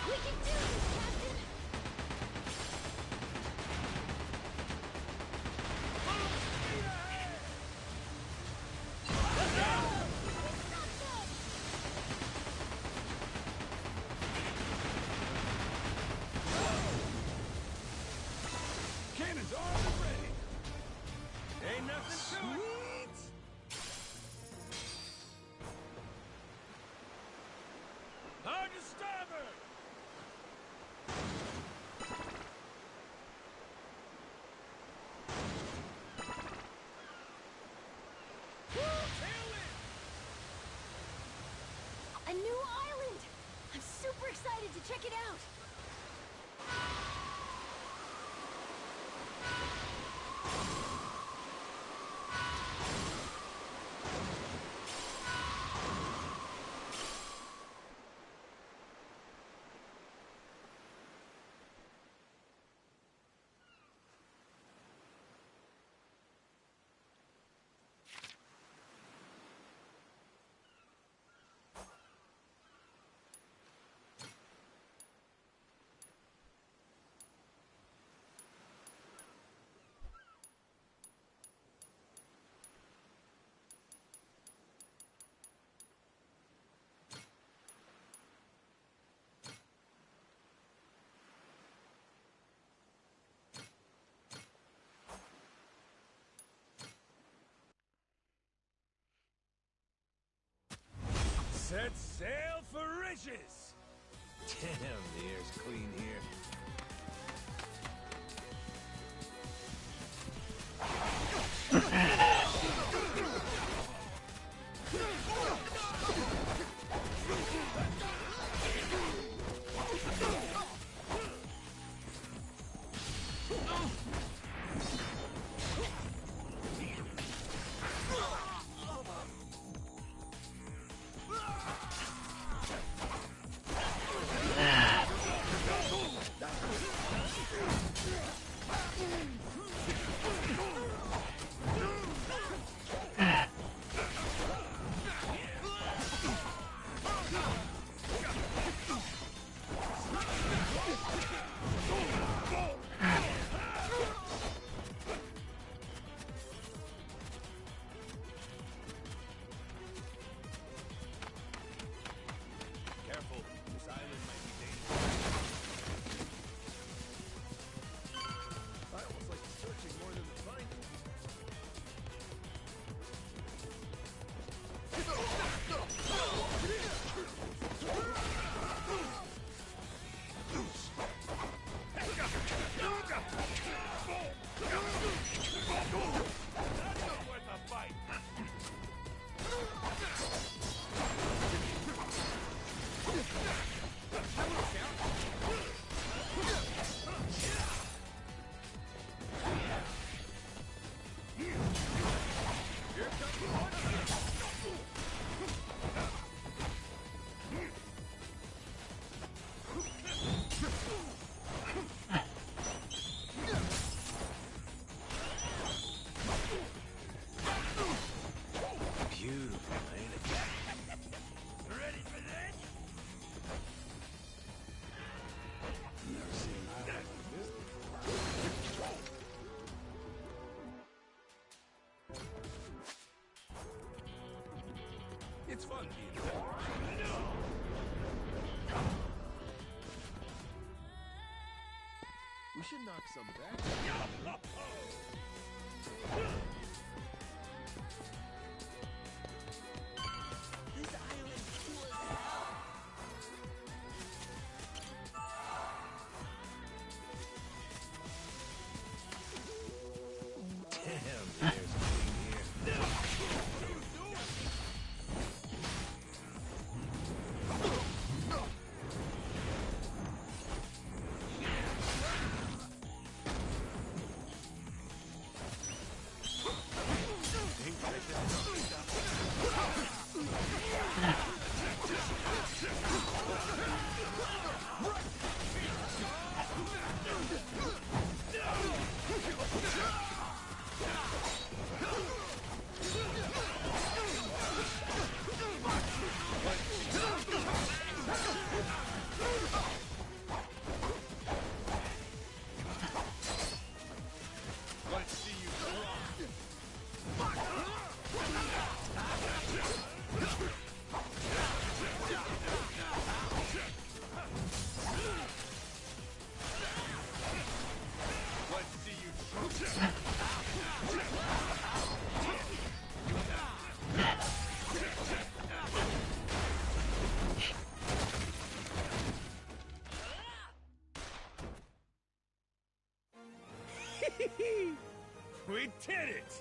We can do this, Captain! Cannons armed and ready! Ain't nothing to it! Hard to starboard! A new island! I'm super excited to check it out! Set sail for riches! Damn, the air's clean here. Careful, this island might be dangerous. I almost like the searching more than the finding. That's not worth a fight. Beautiful, ain't it? Ready for this? Never seen an island like this before. It's fun being there. No! We should knock some back. This island's cool as hell. Damn, the air's clean here. We did it!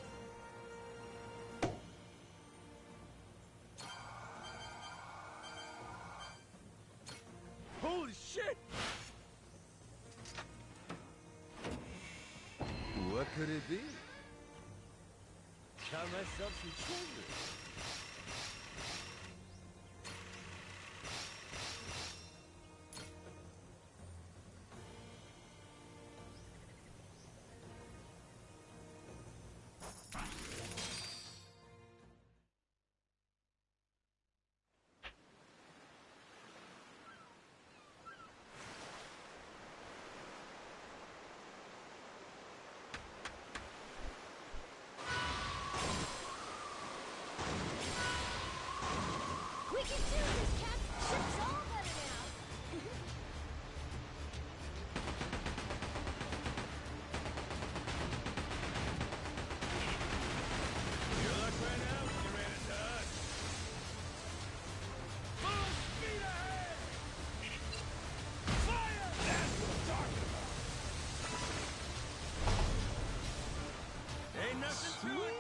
Holy shit! What could it be? Got myself some treasure. We can do this, Cap! Ship's all better now! Your luck ran out when you ran into us. Full speed ahead! Fire! That's what I'm talking about! Ain't nothing to it!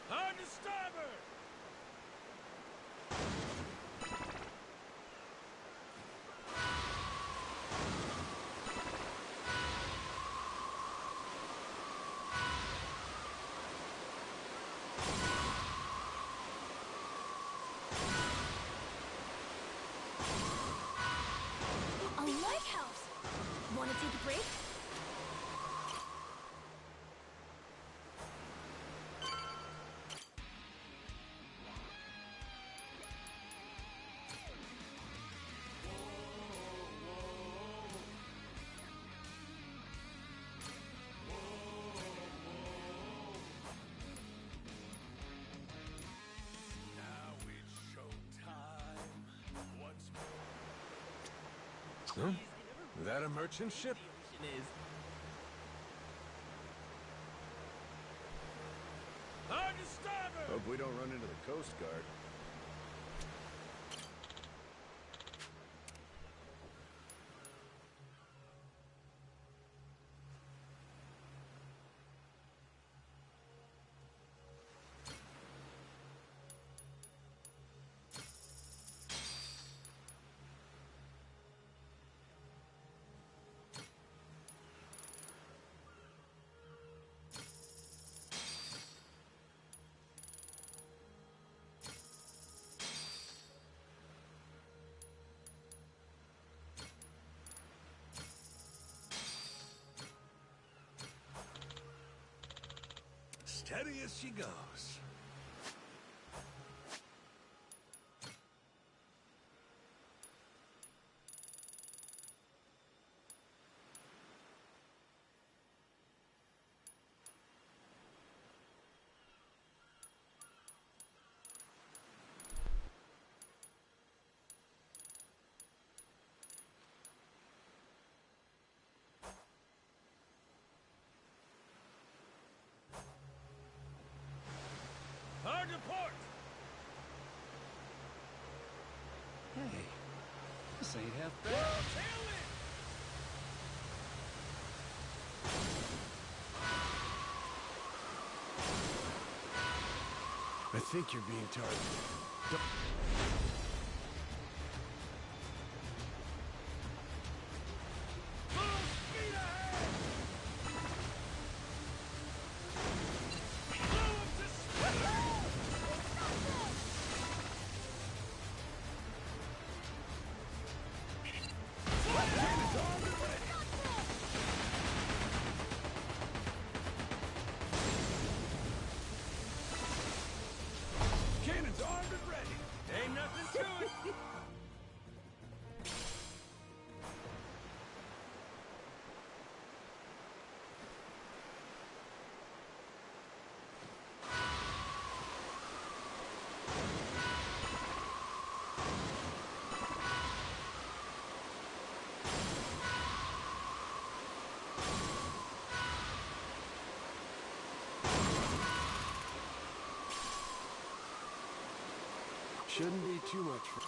Hard to starboard! A lighthouse! Wanna take a break? Now it's showtime. Once Huh? Is that a merchant ship? The ocean is. Hard to starboard! Hope we don't run into the Coast Guard. Steady as she goes. Hard to port! Hey, this ain't half bad. Tailwind! I think you're being targeted. Full speed ahead! Blow 'em to Cannons armed and ready! Cannons armed and ready! Ain't nothing to it! Shouldn't be too much for...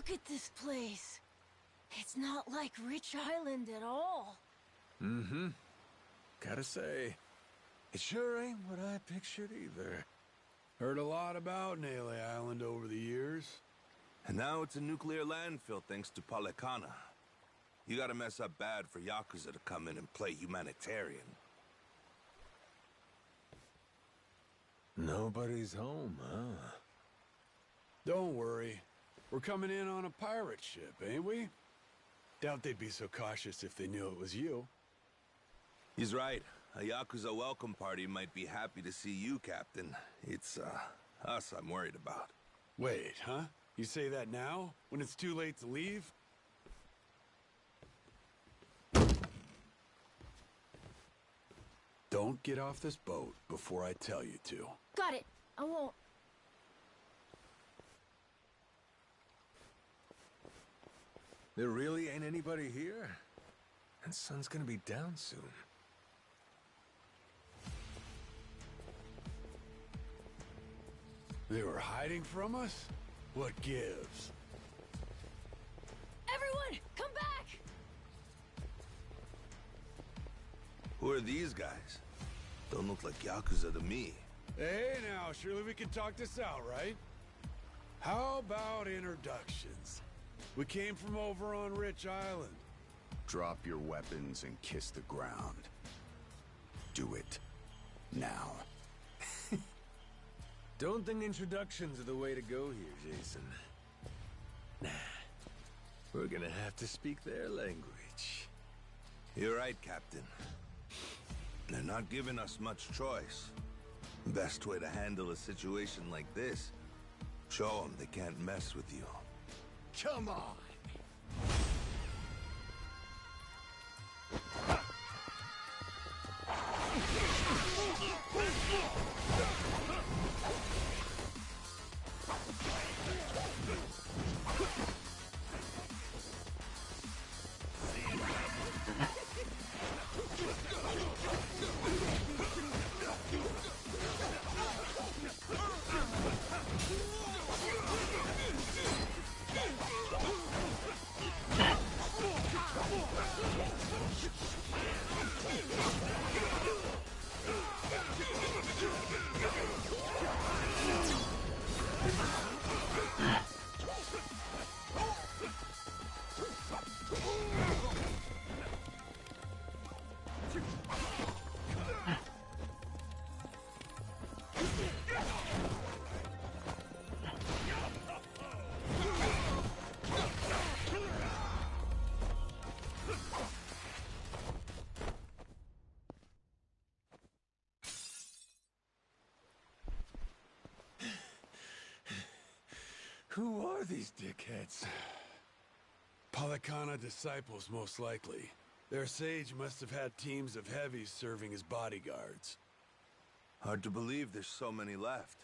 Look at this place. It's not like Rich Island at all. Mm-hmm. Gotta say, it sure ain't what I pictured either. Heard a lot about Nail Island over the years. And now it's a nuclear landfill thanks to Policana. You gotta mess up bad for Yakuza to come in and play humanitarian. Nobody's home, huh? Don't worry. We're coming in on a pirate ship, ain't we? Doubt they'd be so cautious if they knew it was you. He's right. A Yakuza welcome party might be happy to see you, Captain. It's, us I'm worried about. Wait, huh? You say that now? When it's too late to leave? Don't get off this boat before I tell you to. Got it. I won't. There really ain't anybody here? And sun's gonna be down soon. They were hiding from us? What gives? Everyone, come back! Who are these guys? Don't look like Yakuza to me. Hey now, surely we can talk this out, right? How about introductions? We came from over on Rich Island. Drop your weapons and kiss the ground. Do it. Now. Don't think introductions are the way to go here, Jason. Nah. We're gonna have to speak their language. You're right, Captain. They're not giving us much choice. Best way to handle a situation like this, show them they can't mess with you. Come on! Who are these dickheads? Policana disciples, most likely. Their sage must have had teams of heavies serving as bodyguards. Hard to believe there's so many left.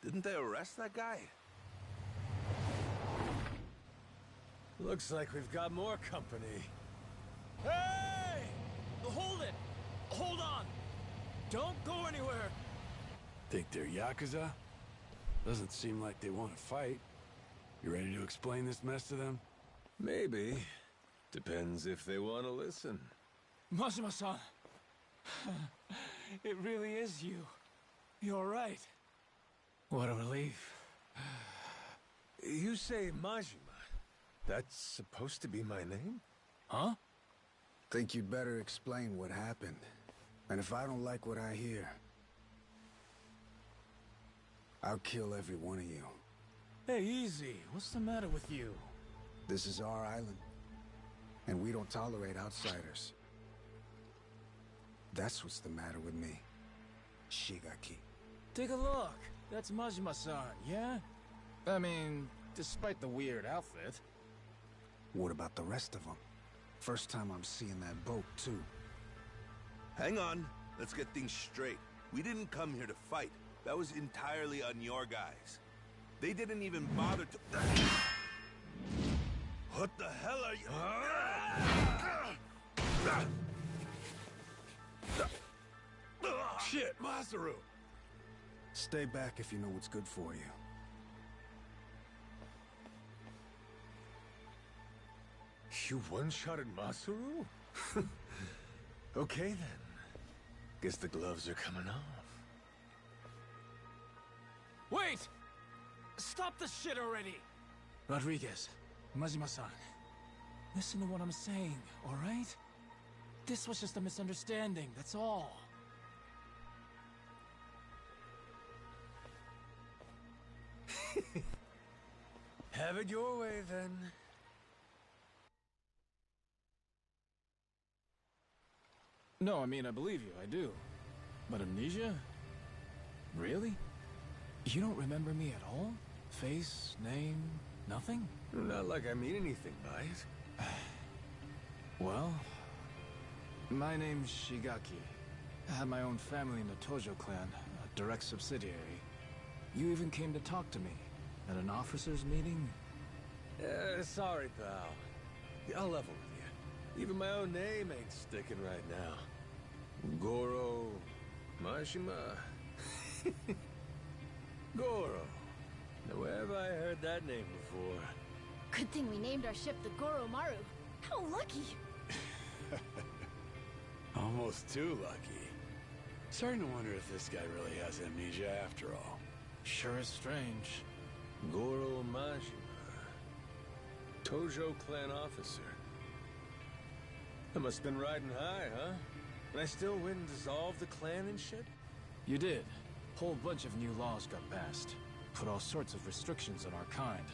Didn't they arrest that guy? Looks like we've got more company. Hey! Hold it! Hold on! Don't go anywhere! Think they're Yakuza? Doesn't seem like they want to fight. You ready to explain this mess to them? Maybe. Depends if they want to listen. Majima-san! It really is you. You're right. What a relief. You say Majima. That's supposed to be my name? Huh? Think you'd better explain what happened. And if I don't like what I hear, I'll kill every one of you. Hey, easy. What's the matter with you? This is our island, and we don't tolerate outsiders. That's what's the matter with me, Shigaki. Take a look. That's Majima-san, yeah? I mean, despite the weird outfit. What about the rest of them? First time I'm seeing that boat, too. Hang on. Let's get things straight. We didn't come here to fight. That was entirely on your guys. They didn't even bother to... What the hell are you... Shit, Masaru! Stay back if you know what's good for you. You one-shotted Masaru? Okay then. Guess the gloves are coming off. Wait! Stop the shit already! Rodriguez, Majima-san, listen to what I'm saying, alright? This was just a misunderstanding, that's all. Have it your way then. No, I mean, I believe you, I do. But amnesia? Really? You don't remember me at all? Face, name, nothing? Not like I mean anything by it. Well, my name's Shigaki. I had my own family in the Tojo clan, a direct subsidiary. You even came to talk to me at an officers' meeting? Sorry, pal. Yeah, I'll level with you. Even my own name ain't sticking right now. Goro... Mashima... Goro. Now, where have I heard that name before? Good thing we named our ship the Goromaru. How lucky! Almost too lucky. Starting to wonder if this guy really has amnesia after all. Sure is strange. Goro Mashima. Tojo clan officer. I must have been riding high, huh? And I still win and dissolve the clan and shit? You did. Whole bunch of new laws got passed. Put all sorts of restrictions on our kind.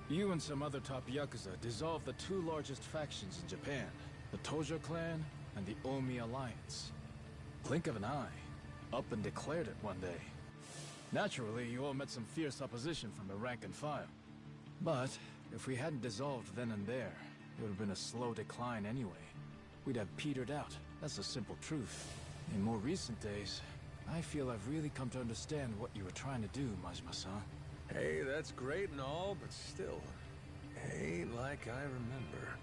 You and some other top Yakuza dissolved the two largest factions in Japan. The Tojo clan and the Omi Alliance. Blink of an eye. Up and declared it one day. Naturally, you all met some fierce opposition from the rank and file. But, if we hadn't dissolved then and there, it would have been a slow decline anyway. We'd have petered out. That's the simple truth. In more recent days, I feel I've really come to understand what you were trying to do, Majima-san. Hey, that's great and all, but still, ain't like I remember.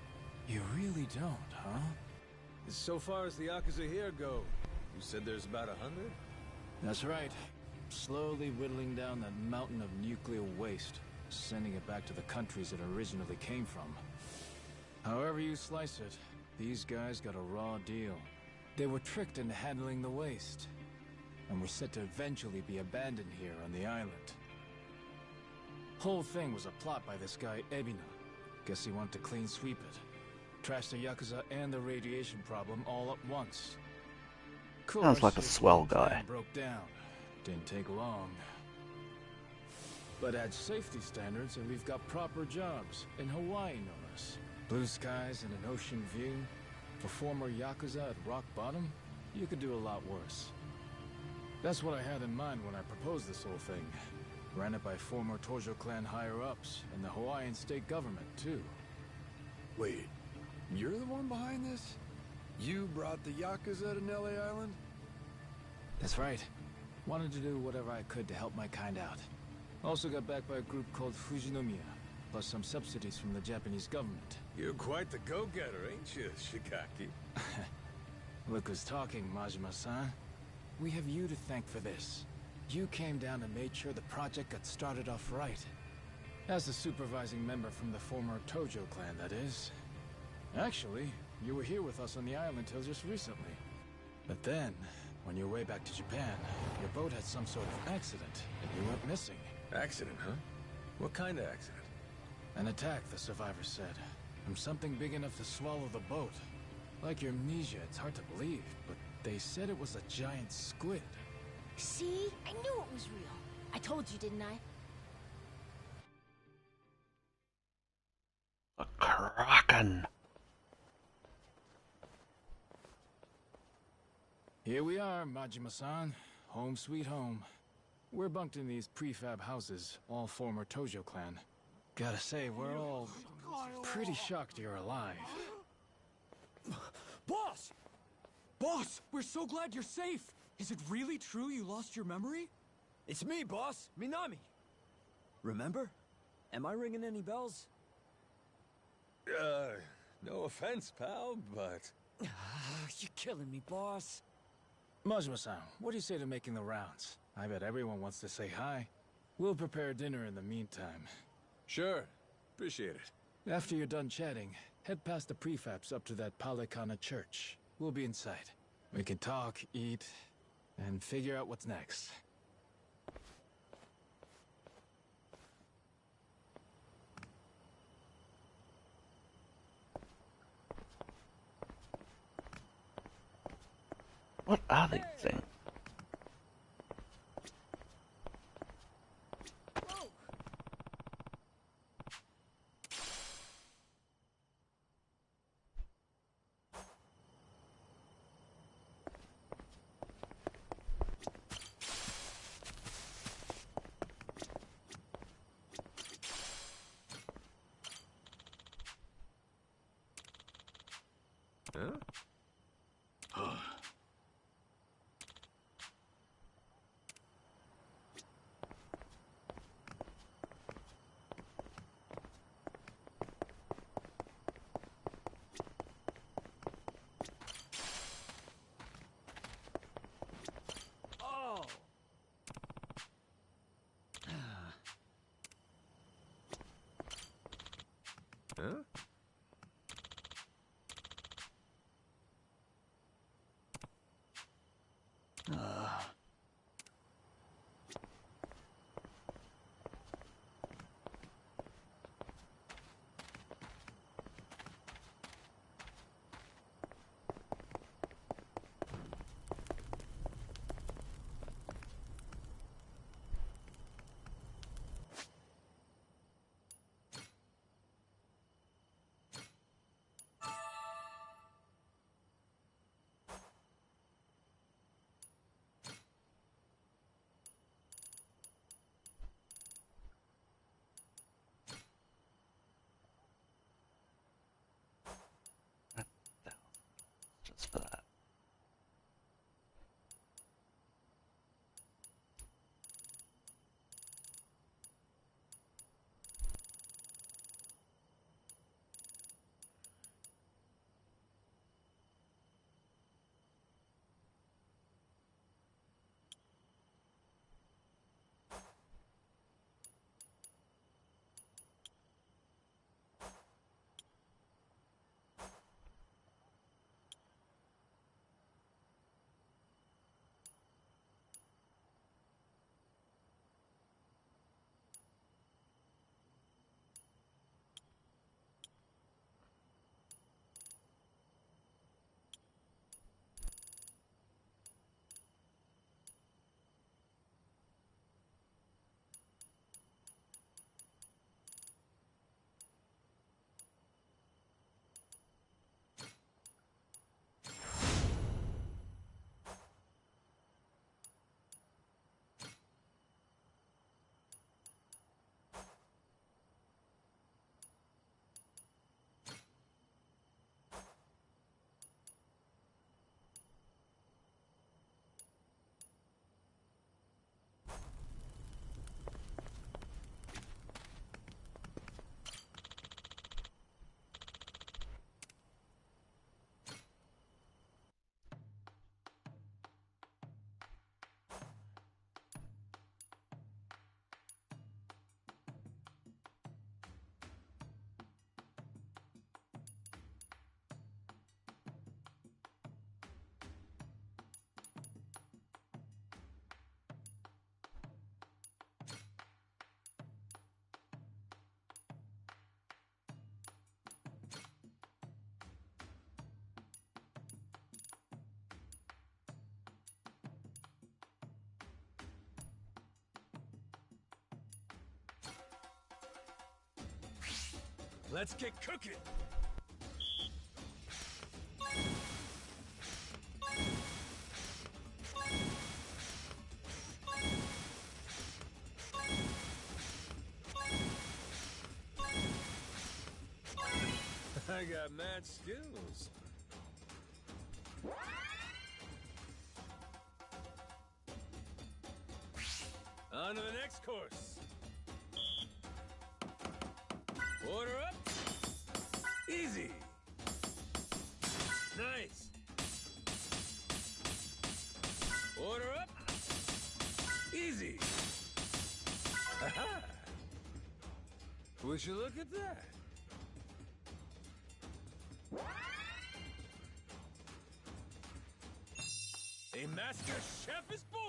You really don't, huh? So far as the Yakuza here go, you said there's about 100? That's right. Slowly whittling down that mountain of nuclear waste, sending it back to the countries it originally came from. However you slice it, these guys got a raw deal. They were tricked into handling the waste, and were set to eventually be abandoned here on the island. Whole thing was a plot by this guy, Ebina. Guess he wanted to clean sweep it. Trash the Yakuza and the radiation problem all at once. Sounds like a swell guy. Broke down. Didn't take long. But add safety standards and we've got proper jobs. In Hawaii, no less. Blue skies and an ocean view. For former Yakuza at rock bottom, you could do a lot worse. That's what I had in mind when I proposed this whole thing. Ran it by former Tojo clan higher-ups, and the Hawaiian state government, too. Wait, you're the one behind this? You brought the Yakuza to Nelly Island? That's right. Wanted to do whatever I could to help my kind out. Also got backed by a group called Fujinomiya, plus some subsidies from the Japanese government. You're quite the go-getter, ain't you, Shigaki? Look who's talking, Majima-san. We have you to thank for this. You came down and made sure the project got started off right. As a supervising member from the former Tojo clan, that is. Actually, you were here with us on the island till just recently. But then, on your way back to Japan, your boat had some sort of accident, and you went missing. Accident, huh? What kind of accident? An attack, the survivors said. From something big enough to swallow the boat. Like your amnesia, it's hard to believe, but they said it was a giant squid. See? I knew it was real. I told you, didn't I? A kraken. Here we are, Majima-san. Home sweet home. We're bunked in these prefab houses, all former Tojo clan. Gotta say, we're all pretty shocked you're alive. Boss! Boss, we're so glad you're safe! Is it really true you lost your memory? It's me, boss. Minami. Remember? Am I ringing any bells? No offense, pal, but... You're killing me, boss. Majima-san, what do you say to making the rounds? I bet everyone wants to say hi. We'll prepare dinner in the meantime. Sure. Appreciate it. After you're done chatting, Head past the prefabs up to that Palikana church. We'll be inside. We can talk, eat, and figure out what's next. What are these things? Huh? Just for that. Let's get cooking! I got mad skills. On to the next course. Order up. Easy. Nice. Order up. Easy. Aha. Would you look at that? A master chef is born!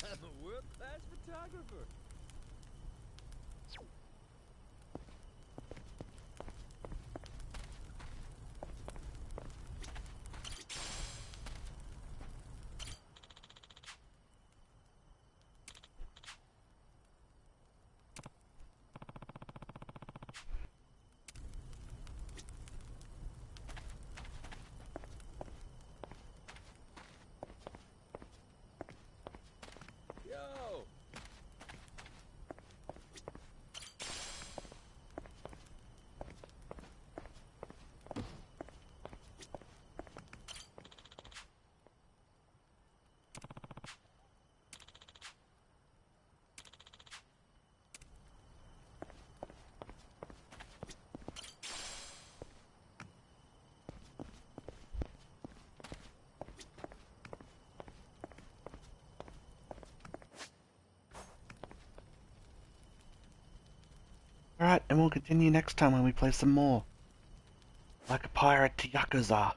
I'm a world-class photographer. Yo! Alright, and we'll continue next time when we play some more. Like a pirate to Yakuza.